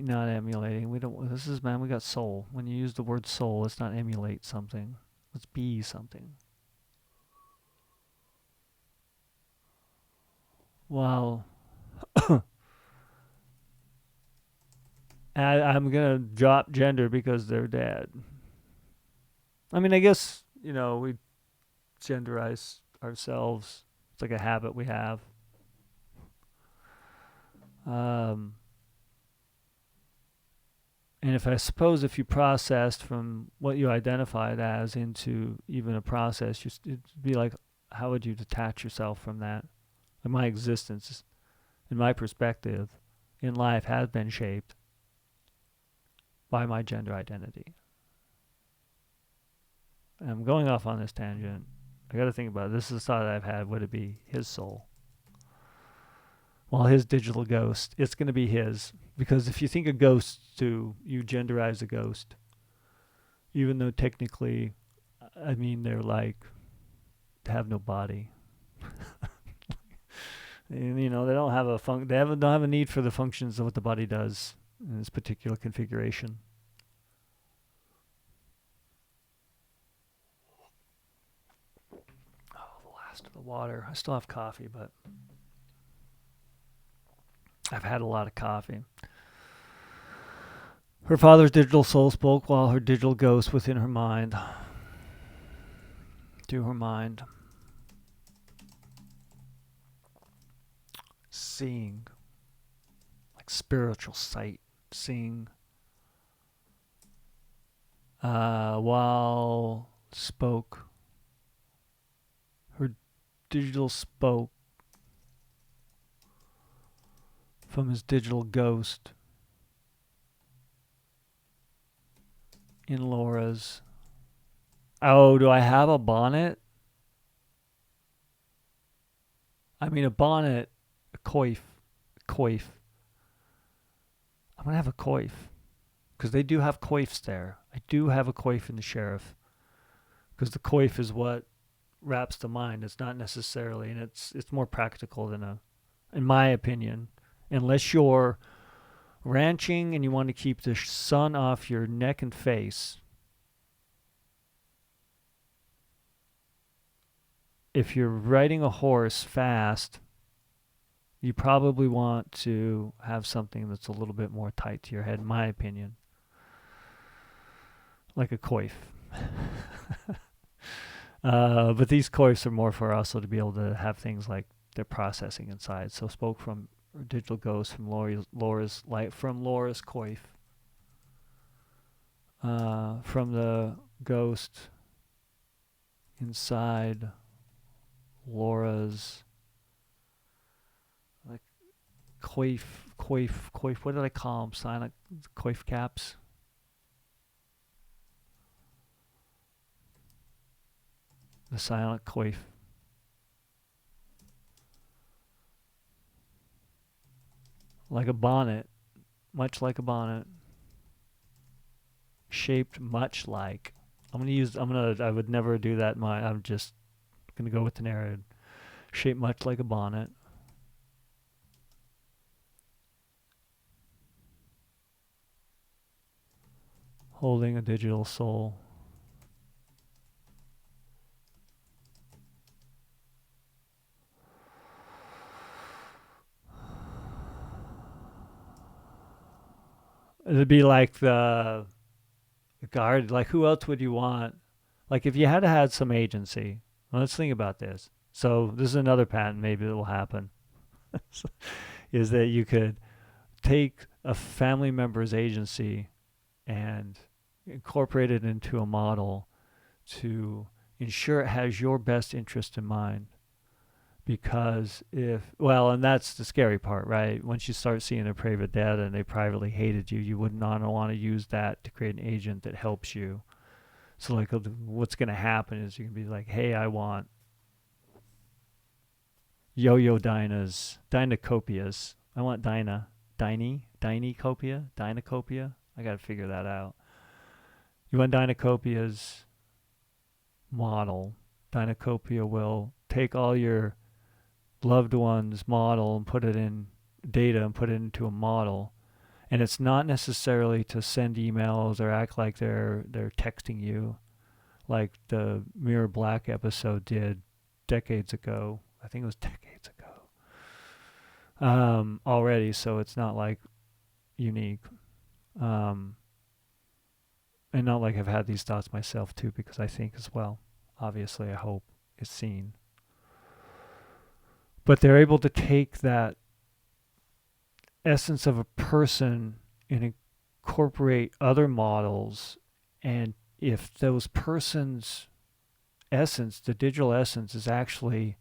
not emulating. We don't. This is man. We got soul. When you use the word soul, let's not emulate something. Let's be something. Well, I'm gonna drop gender because they're dead. I mean, I guess we genderize ourselves. It's like a habit we have. And if you processed from what you identified as into even a process, it'd be like, how would you detach yourself from that? And my existence, in my perspective, in life has been shaped by my gender identity. And I'm going off on this tangent. I got to think about it. This is a thought that I've had. Would it be his soul? Well, his digital ghost, it's going to be his. Because if you think of ghosts too, you genderize a ghost. Even though technically, I mean, they're like, have no body. And, they don't have don't have a need for the functions of what the body does in this particular configuration. Oh, the last of the water. I still have coffee, but I've had a lot of coffee. Her father's digital soul spoke while her digital ghost within her mind. Through her mind. Seeing. Like spiritual sight. Seeing. While spoke. Her digital spoke from his digital ghost in Laura's. Oh, do I have a bonnet? I mean, a bonnet, a coif. I'm going to have a coif. Because they do have coifs there. I do have a coif in the sheriff. Because the coif is what wraps the mind. It's not necessarily, and it's more practical than in my opinion, unless you're ranching and you want to keep the sun off your neck and face. If you're riding a horse fast, you probably want to have something that's a little bit more tight to your head, in my opinion. Like a coif. But these coifs are more for also to be able to have things like they're processing inside. So spoke from digital ghost from Laura's coif. From the ghost inside Laura's like coif. What did I call them? Silent coif caps. The silent coif. Like a bonnet, much like a bonnet. Shaped much like. I would never do that. I'm just gonna go with the narrative. Shaped much like a bonnet. Holding a digital soul. It'd be like the guard. Like, who else would you want? Like, if you had to have some agency. Well, let's think about this. So this is another patent. Maybe that will happen. Is that you could take a family member's agency and incorporate it into a model to ensure it has your best interest in mind. Because and that's the scary part, right? Once you start seeing their private data and they privately hated you, you would not want to use that to create an agent that helps you. So, like, what's going to happen is you can be like, hey, I want Yo-Yo Dinah's, Dynacopias. I want Dynacopia. I got to figure that out. You want Dynacopia's model. Dynacopia will take all your loved one's model and put it in data and put it into a model. And it's not necessarily to send emails or act like they're texting you like the Mirror Black episode did decades ago. I think it was decades ago. Already, so it's not like unique. And not like I've had these thoughts myself too, because I think as well. Obviously, I hope it's seen. But they're able to take that essence of a person and incorporate other models, and if those persons' essence, the digital essence, is actually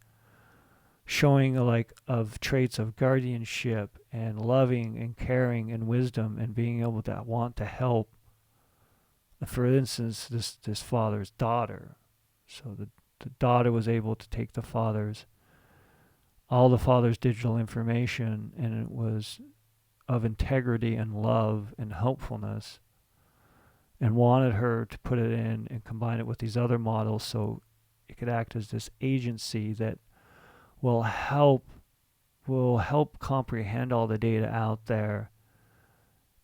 showing like of traits of guardianship and loving and caring and wisdom and being able to want to help, for instance, this father's daughter. So the daughter was able to take all the father's digital information, and it was of integrity and love and helpfulness, and wanted her to put it in and combine it with these other models so it could act as this agency that will help comprehend all the data out there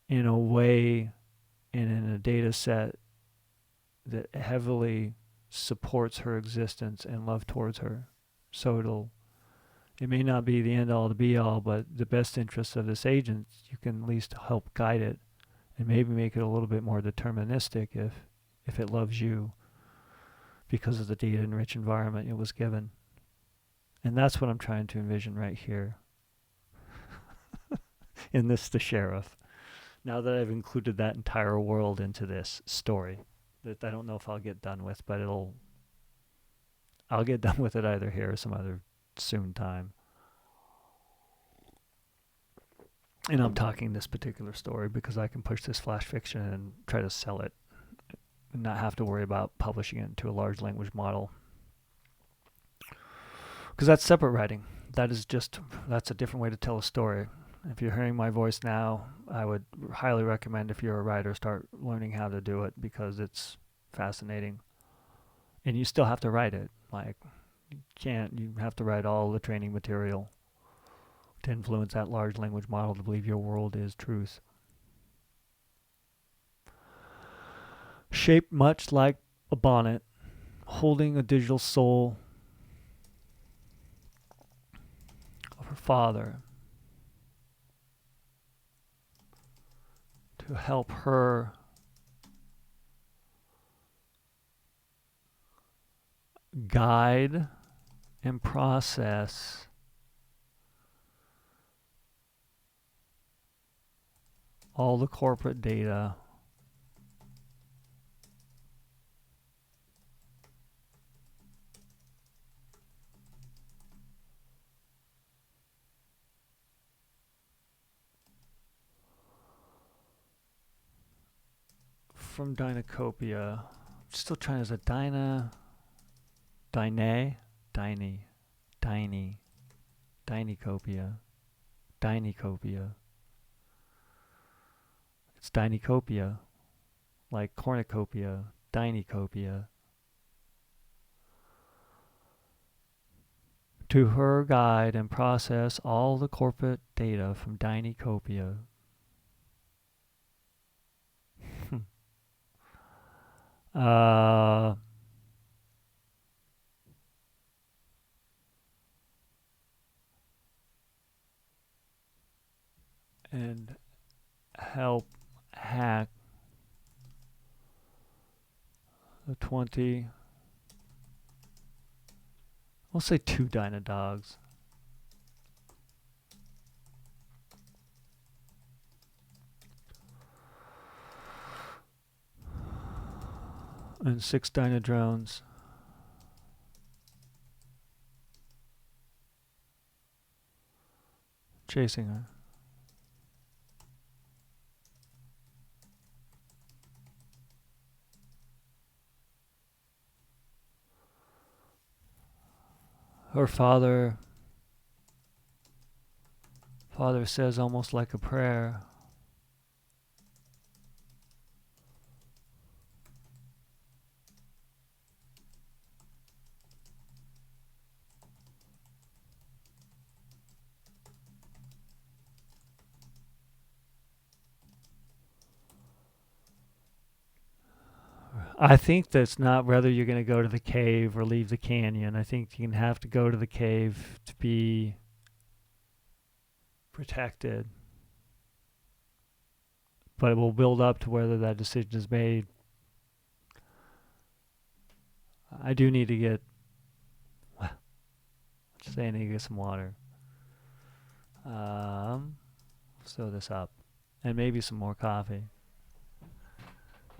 in a way and in a data set that heavily supports her existence and love towards her. So it may not be the end all, the be all, but the best interests of this agent, you can at least help guide it and maybe make it a little bit more deterministic if it loves you because of the data-enriched environment it was given. And that's what I'm trying to envision right here in this The Sheriff. Now that I've included that entire world into this story that I don't know if I'll get done with, but I'll get done with it either here or some other soon time. And I'm talking this particular story because I can push this flash fiction and try to sell it and not have to worry about publishing it into a large language model. Because that's separate writing. That's a different way to tell a story. If you're hearing my voice now, I would highly recommend, if you're a writer, start learning how to do it, because it's fascinating. And you still have to write it. Like, you have to write all the training material to influence that large language model to believe your world is truth. Shaped much like a bonnet, holding a digital soul of her father to help her guide and process all the corporate data from Dynacopia. Still trying as a Dynacopia. It's Dynacopia, like cornucopia, Dynacopia. To her guide and process all the corporate data from Dynacopia. And help hack the 20. We'll say 2 Dynadogs. And 6 Dynadrones. Chasing her. Her father says almost like a prayer. I think that's not whether you're going to go to the cave or leave the canyon. I think you can have to go to the cave to be protected. But it will build up to whether that decision is made. I do need to get, well, let's say I need to get some water. Sew this up. And maybe some more coffee.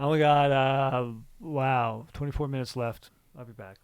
I only got, 24 minutes left. I'll be back.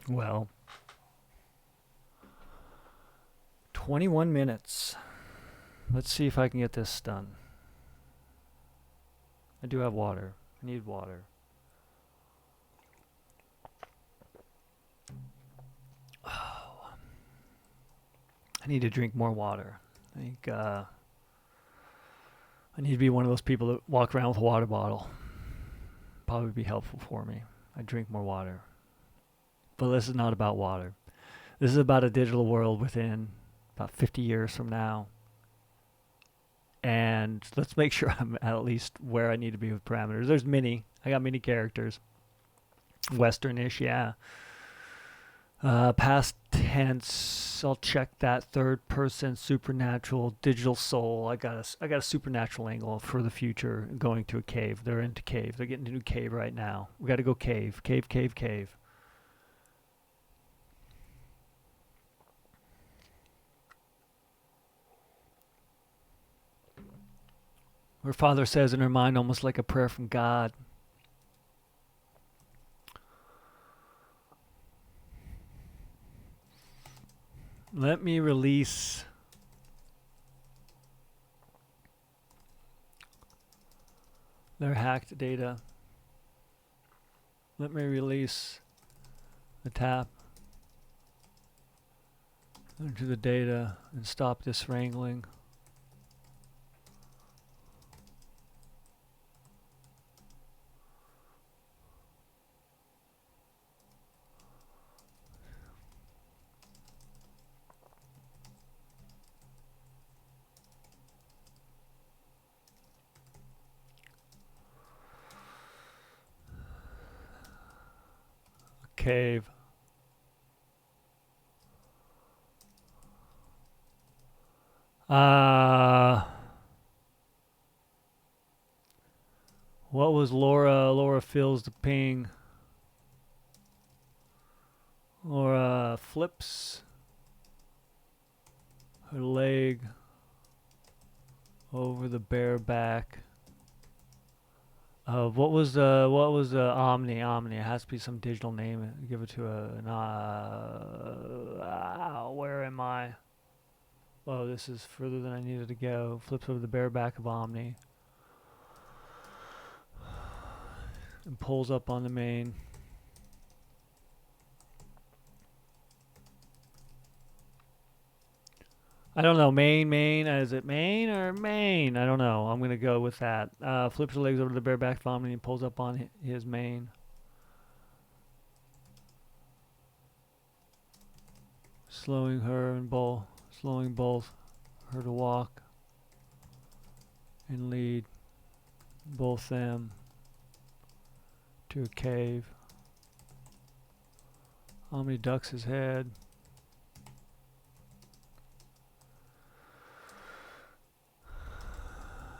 Well, 21 minutes. Let's see if I can get this done. I do have water. I need water. Oh. I need to drink more water. I think I need to be one of those people that walk around with a water bottle. Probably be helpful for me. I drink more water. But this is not about water. This is about a digital world within about 50 years from now. And let's make sure I'm at least where I need to be with parameters. There's many. I got many characters. Western-ish, yeah. Past tense. I'll check that. Third person, supernatural, digital soul. I got a supernatural angle for the future. Going to a cave. They're into cave. They're getting into a cave right now. We got to go cave. Cave, cave, cave. Her father says in her mind, almost like a prayer from God, let me release their hacked data. Let me release the tap into the data and stop this wrangling. Cave. What was Laura? Laura feels the ping. Laura flips her leg over the bare back of what was the Omni? Omni. It has to be some digital name. Give it to where am I? Oh, this is further than I needed to go. Flips over the bare back of Omni and pulls up on the main. I don't know. Main. Is it main or main? I don't know. I'm going to go with that. Flips her legs over to the bare back of Omni and pulls up on his main. Slowing both her to walk and lead both them to a cave. Omni ducks his head.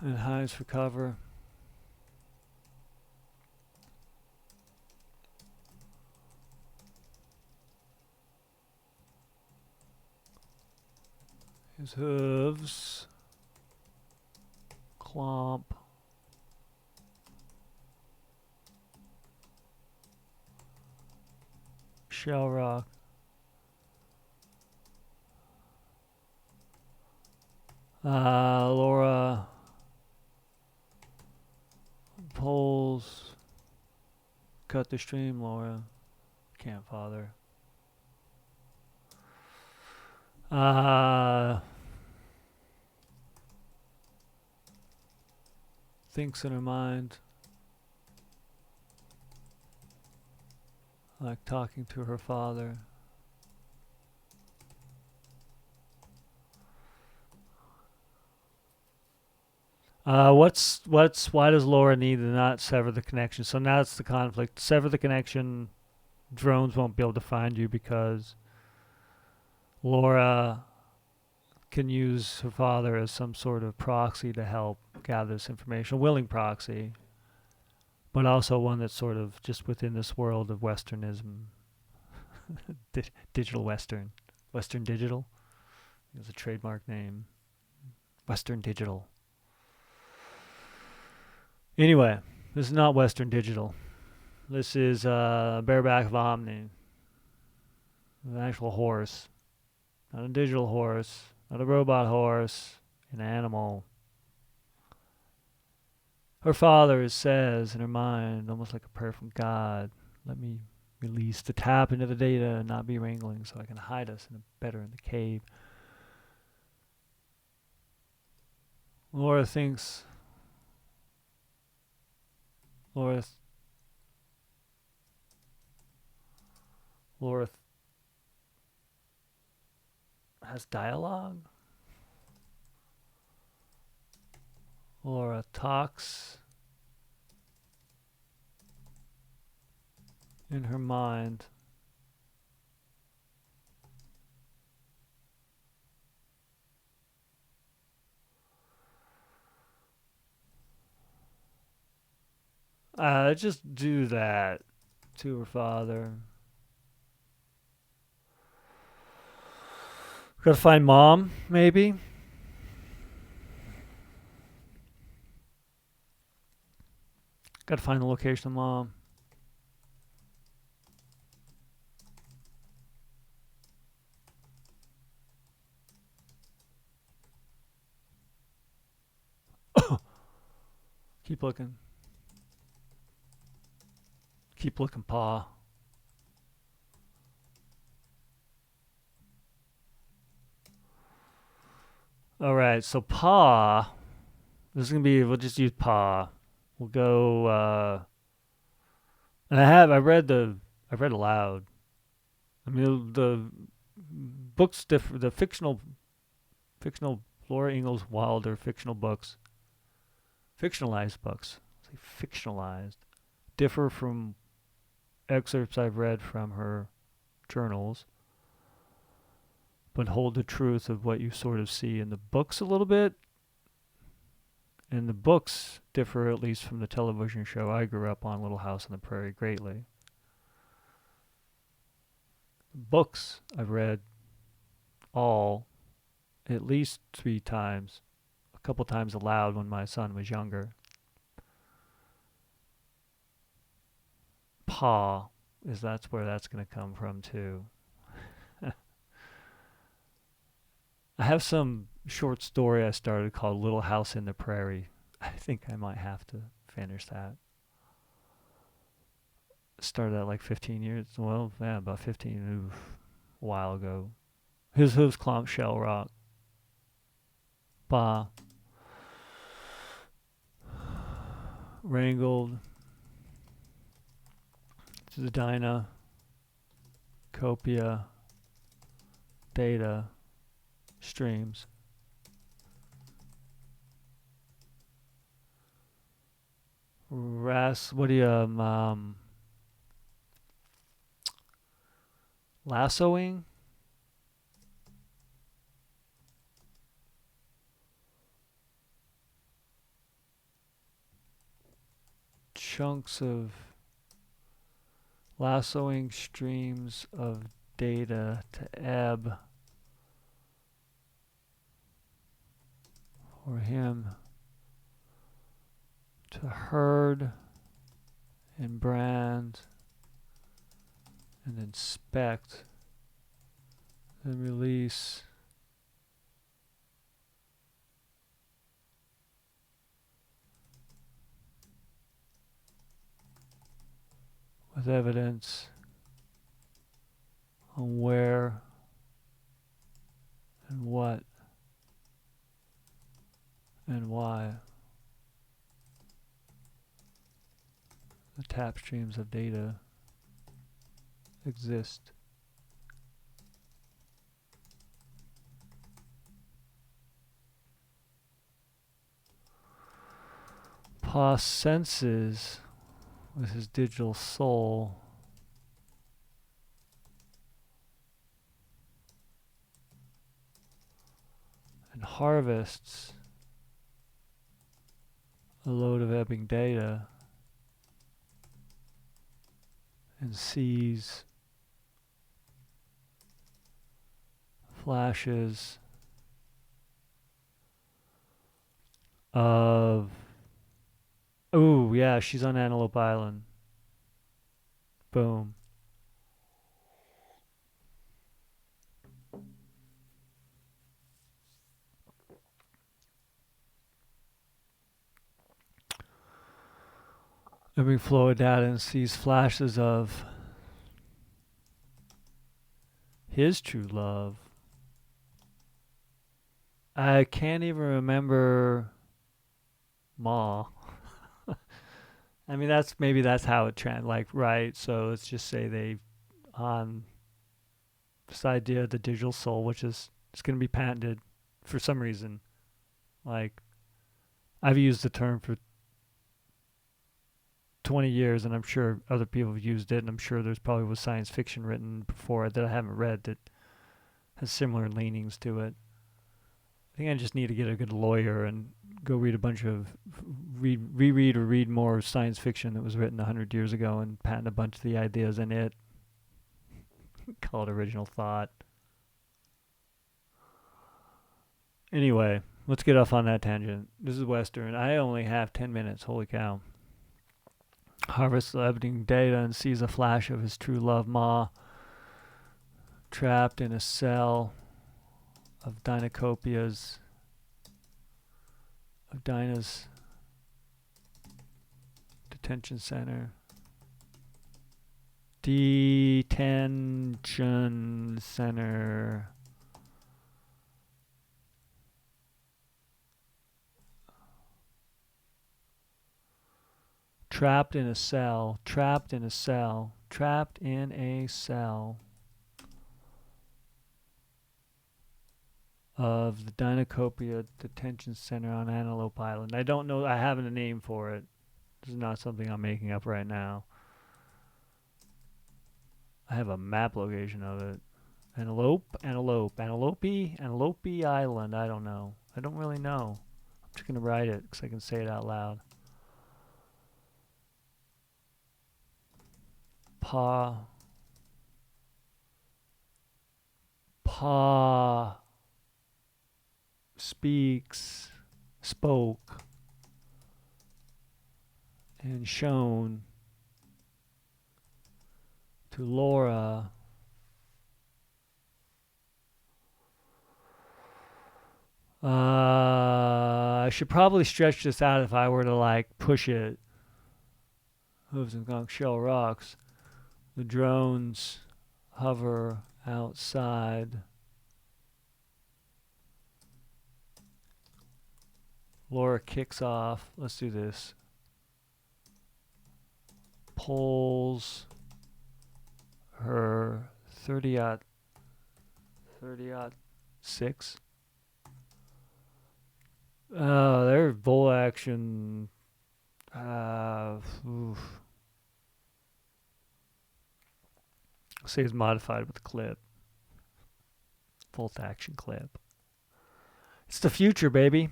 And hides for cover. His hooves clomp. Shell rock. Laura pulls. Cut the stream, Laura. Can't, Father. Thinks in her mind, like talking to her father. Why does Laura need to not sever the connection? So now it's the conflict. Sever the connection. Drones won't be able to find you because Laura can use her father as some sort of proxy to help gather this information. A willing proxy, but also one that's sort of just within this world of Westernism. Digital Western. Western Digital. It's a trademark name. Western Digital. Anyway, this is not Western Digital. This is bareback of Omni. An actual horse. Not a digital horse. Not a robot horse. An animal. Her father says in her mind, almost like a prayer from God, let me release the tap into the data and not be wrangling so I can hide us better in the cave. Laura thinks... Laura has dialogue. Laura talks in her mind. Just do that to her father. Gotta find mom, maybe. Got to find the location of Mom. Keep looking. Keep looking, Pa. All right, so Pa. This is gonna be. We'll just use Pa. We'll go. And I read aloud. I mean, the books differ. The fictional Laura Ingalls Wilder fictionalized books, say fictionalized, differ from excerpts I've read from her journals, but hold the truth of what you sort of see in the books a little bit. And the books differ, at least from the television show I grew up on, Little House on the Prairie, greatly. Books I've read all at least 3 times, a couple times aloud when my son was younger. Pa that's where that's going to come from too. I have some short story I started called Little House in the Prairie. I think I might have to finish that. Started that like 15 years, well, yeah, about 15, a while ago. His hooves clomp shell rock. Pa. Wrangled. Zedina. Copia. Data. Streams. What do you, lassoing? Chunks of lassoing streams of data to ebb for him to herd and brand and inspect and release with evidence on where and what and why the tap streams of data exist. Pa senses with his digital soul and harvests a load of ebbing data and sees flashes of, oh yeah, she's on Antelope Island. Boom. Every flow of data and sees flashes of his true love. I can't even remember Ma. I mean, that's how it right. So let's just say they on this idea of the digital soul, which is it's going to be patented for some reason. Like I've used the term for 20 years, and I'm sure other people have used it, and I'm sure there's probably was science fiction written before that I haven't read that has similar leanings to it. I think I just need to get a good lawyer and go read a bunch of reread or read more science fiction that was written 100 years ago and patent a bunch of the ideas in it. Call it original thought. Anyway, let's get off on that tangent. This is Western. I only have 10 minutes. Holy cow. harvests the ebbing data and sees a flash of his true love, Ma, trapped in a cell of Dina's detention center. Detention center. Trapped in a cell. Trapped in a cell. Trapped in a cell of the Dinocopia Detention Center on Antelope Island. I don't know. I haven't a name for it. This is not something I'm making up right now. I have a map location of it. Antelope Island. I don't know. I don't really know. I'm just going to write it because I can say it out loud. Pa spoke, and shown to Laura I should probably stretch this out if I were to like push it. Hooves and conch shell rocks. The drones hover outside. Laura kicks off. Let's do this. Pulls her 30-06. Their bolt action. Say it's modified with the clip. Bolt action clip. It's the future, baby.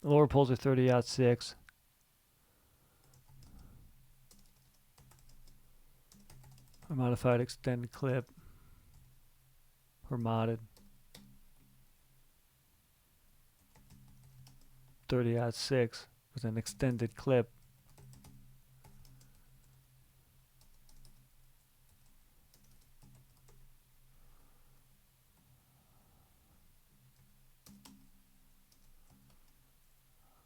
Laura pulls her 30-06. A modified extended clip. Or modded. 30-06 with an extended clip.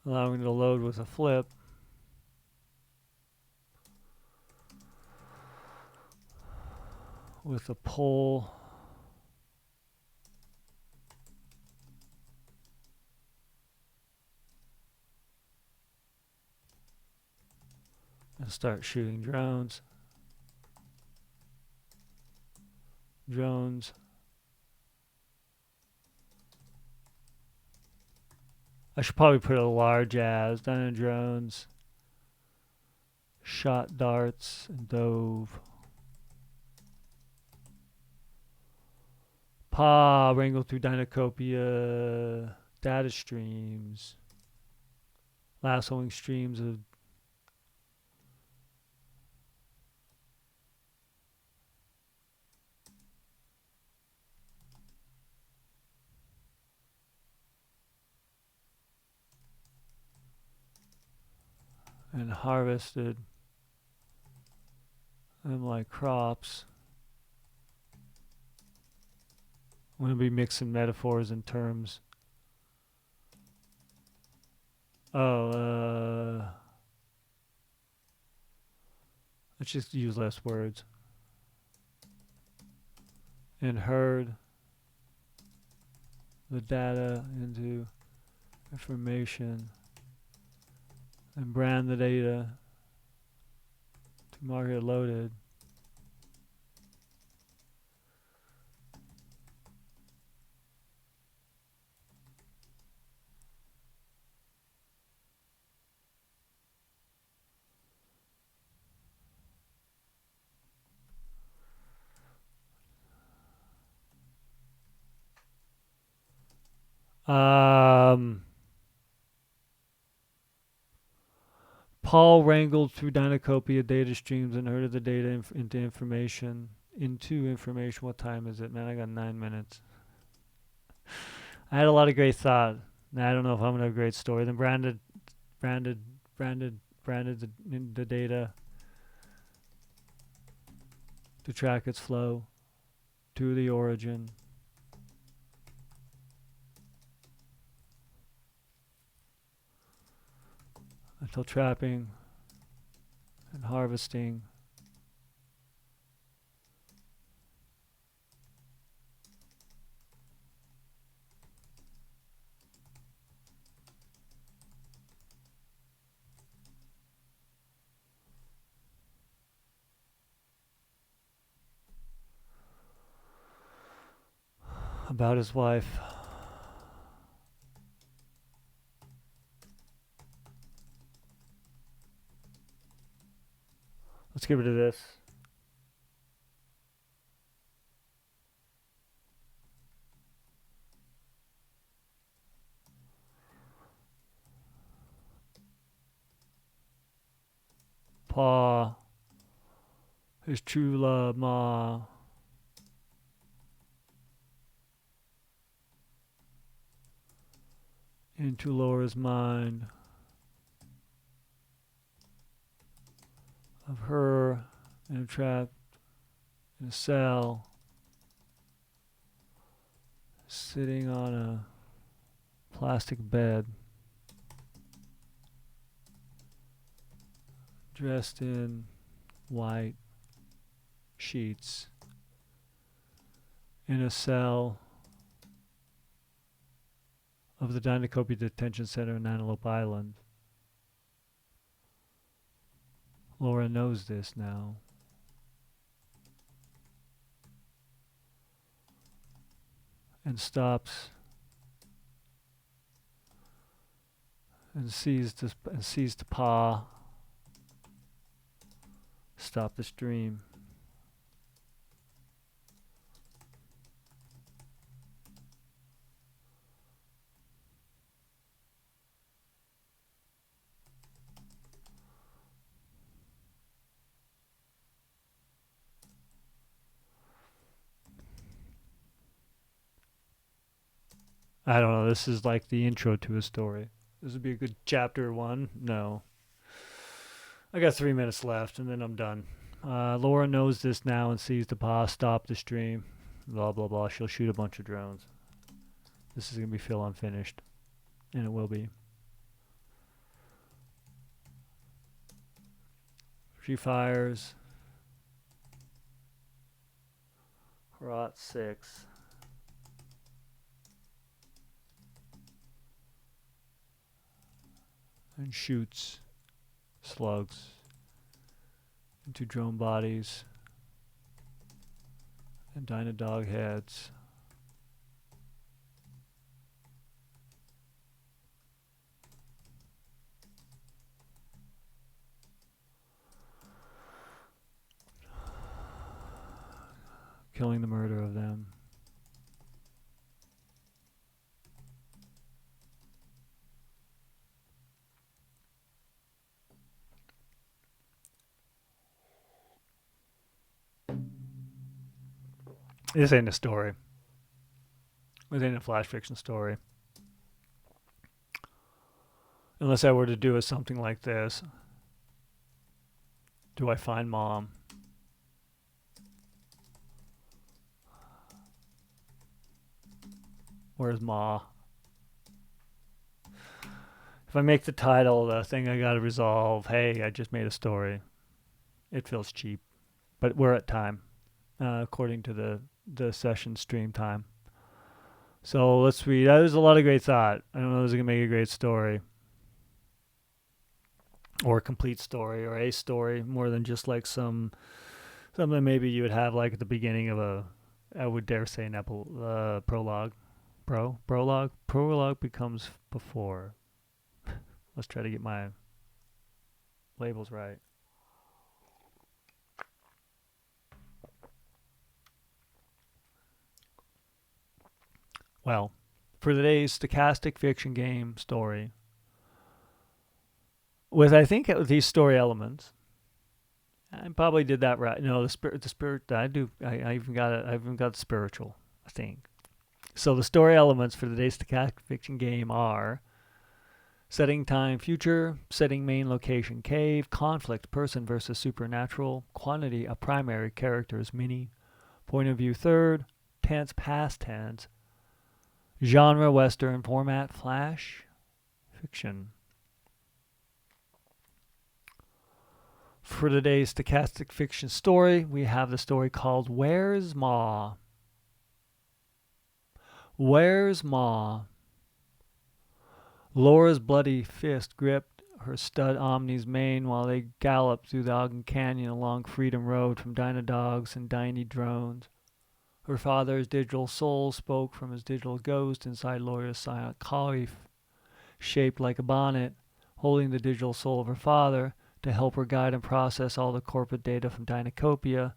Allowing it to load with a flip. With a pull. And start shooting drones. I should probably put a large as down in drones. Shot darts and dove. Wrangled through Dinocopia data streams. Lassoing streams of and harvested them like crops. I'm going to be mixing metaphors and terms. Let's just use less words. And herd the data into information and brand the data to mark it loaded. Paul wrangled through Dinocopia data streams and herded the data into information. What time is it? Man, I got 9 minutes. I had a lot of great thought. Now, I don't know if I'm gonna have a great story. Then branded the data to track its flow to the origin, until trapping and harvesting about his wife. Let's get rid of this. Pa, his true love, Ma. Into Laura's mind of her and trapped in a cell, sitting on a plastic bed, dressed in white sheets, in a cell of the Dynacopia Detention Center in Antelope Island. Laura knows this now. And stops and sees the Pa stop the stream. I don't know, this is like the intro to a story. This would be a good chapter 1. No. I got 3 minutes left and then I'm done. Laura knows this now and sees the Pa stop the stream. Blah, blah, blah. She'll shoot a bunch of drones. This is going to be still unfinished. And it will be. She fires. Rot 6. And shoots slugs into drone bodies and Dynadog heads. Killing the murder of them. This ain't a story. This ain't a flash fiction story. Unless I were to do something like this. Do I find Mom? Where's Ma? If I make the title the thing I gotta resolve, hey, I just made a story. It feels cheap. But we're at time. According to the session stream time. So let's read. There's a lot of great thought. I don't know if this is going to make a great story. Or a complete story. Or a story. More than just like something maybe you would have like at the beginning of I would dare say an prologue. Prologue? Prologue becomes before. Let's try to get my labels right. Well, for today's stochastic fiction game story, with I think these story elements, I probably did that right. No, the spirit. I even got spiritual. I think. So the story elements for today's stochastic fiction game are Setting time future, setting main location cave, conflict person versus supernatural, quantity of primary characters mini, point of view third, tense past tense, genre western, format flash fiction. For today's stochastic fiction story, we have the story called Where's Ma? Where's Ma? Laura's bloody fist gripped her stud Omni's mane while they galloped through the Ogden Canyon along Freedom Road from Dynadogs and Diny drones. Her father's digital soul spoke from his digital ghost inside Laura's silent collie shaped like a bonnet, holding the digital soul of her father to help her guide and process all the corporate data from Dynacopia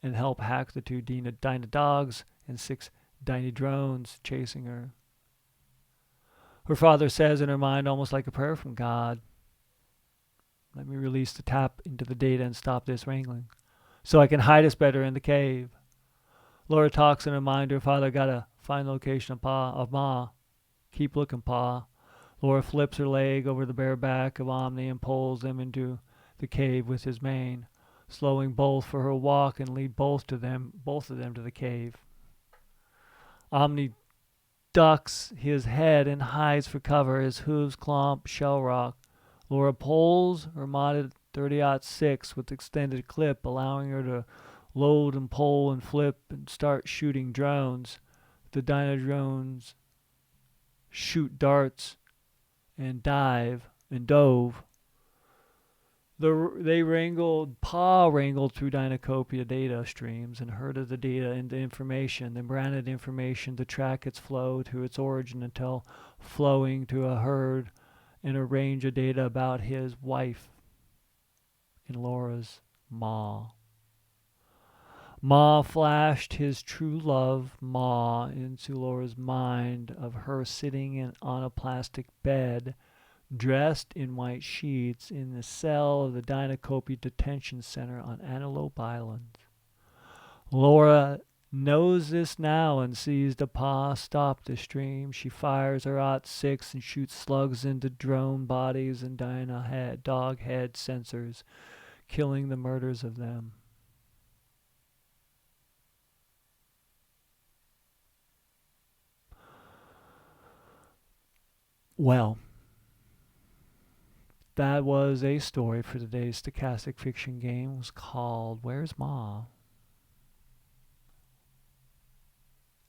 and help hack the two Dynadogs and 6 Diny drones chasing her. Her father says in her mind, almost like a prayer from God, let me release the tap into the data and stop this wrangling, so I can hide us better in the cave. Laura talks in her mind to her father, gotta find the location of Ma. Keep looking, Pa. Laura flips her leg over the bare back of Omni and pulls them into the cave with his mane, slowing both for her walk and lead both of them to the cave. Omni ducks his head and hides for cover, his hooves clomp shell rock. Laura pulls her modded 30-06 with extended clip, allowing her to load and pull and flip and start shooting drones. The Dyna drones shoot darts and dive and dove. Pa wrangled through Dynacopia data streams and herded the data into information, then branded information to track its flow to its origin until flowing to a herd and a range of data about his wife and Laura's Ma. Ma flashed his true love, Ma, into Laura's mind of her sitting on a plastic bed, dressed in white sheets in the cell of the Dynacopia Detention Center on Antelope Island. Laura knows this now and sees the Pa stop the stream. She fires her .6 and shoots slugs into drone bodies and dog head sensors, killing the murders of them. Well, that was a story for today's stochastic fiction game. It was called Where's Ma?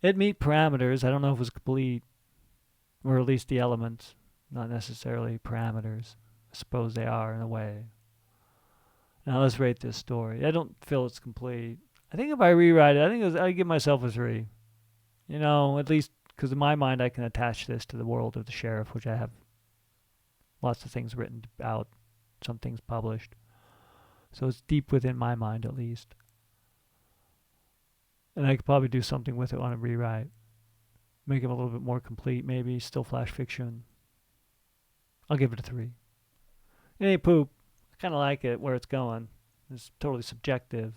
It meet parameters. I don't know if it was complete, or at least the elements, not necessarily parameters. I suppose they are in a way. Now let's rate this story. I don't feel it's complete. I think if I rewrite it, I'd give myself a 3. You know, at least because in my mind I can attach this to the world of the sheriff, which I have lots of things written out, some things published. So it's deep within my mind at least. And I could probably do something with it on a rewrite. Make it a little bit more complete, maybe. Still flash fiction. I'll give it a 3. It ain't poop. I kind of like it where it's going. It's totally subjective.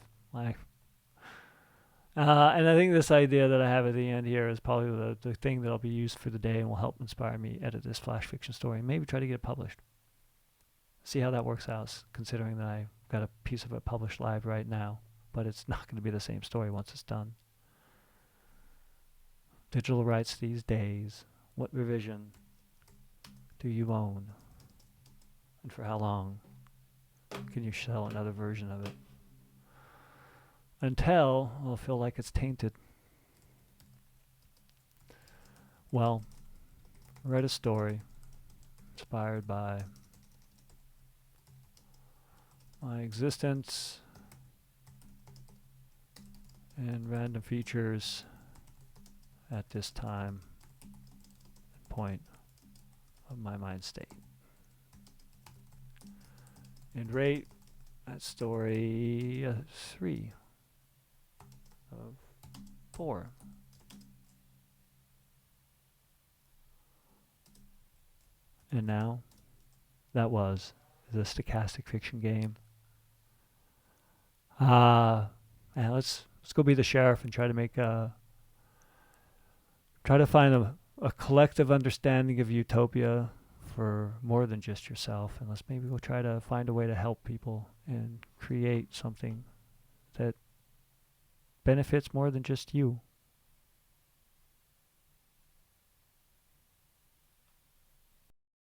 And I think this idea that I have at the end here is probably the thing that'll be used for the day and will help inspire me edit this flash fiction story and maybe try to get it published. See how that works out, considering that I've got a piece of it published live right now, but it's not going to be the same story once it's done. Digital rights these days. What revision do you own? And for how long can you sell another version of it? Until it'll feel like it's tainted. Well, I read a story inspired by my existence and random features at this time and point of my mind state. And rate that story 3 of 4. And now, that was the stochastic fiction game. And let's go be the sheriff and try to find a collective understanding of utopia for more than just yourself, and let's maybe go try to find a way to help people and create something that benefits more than just you.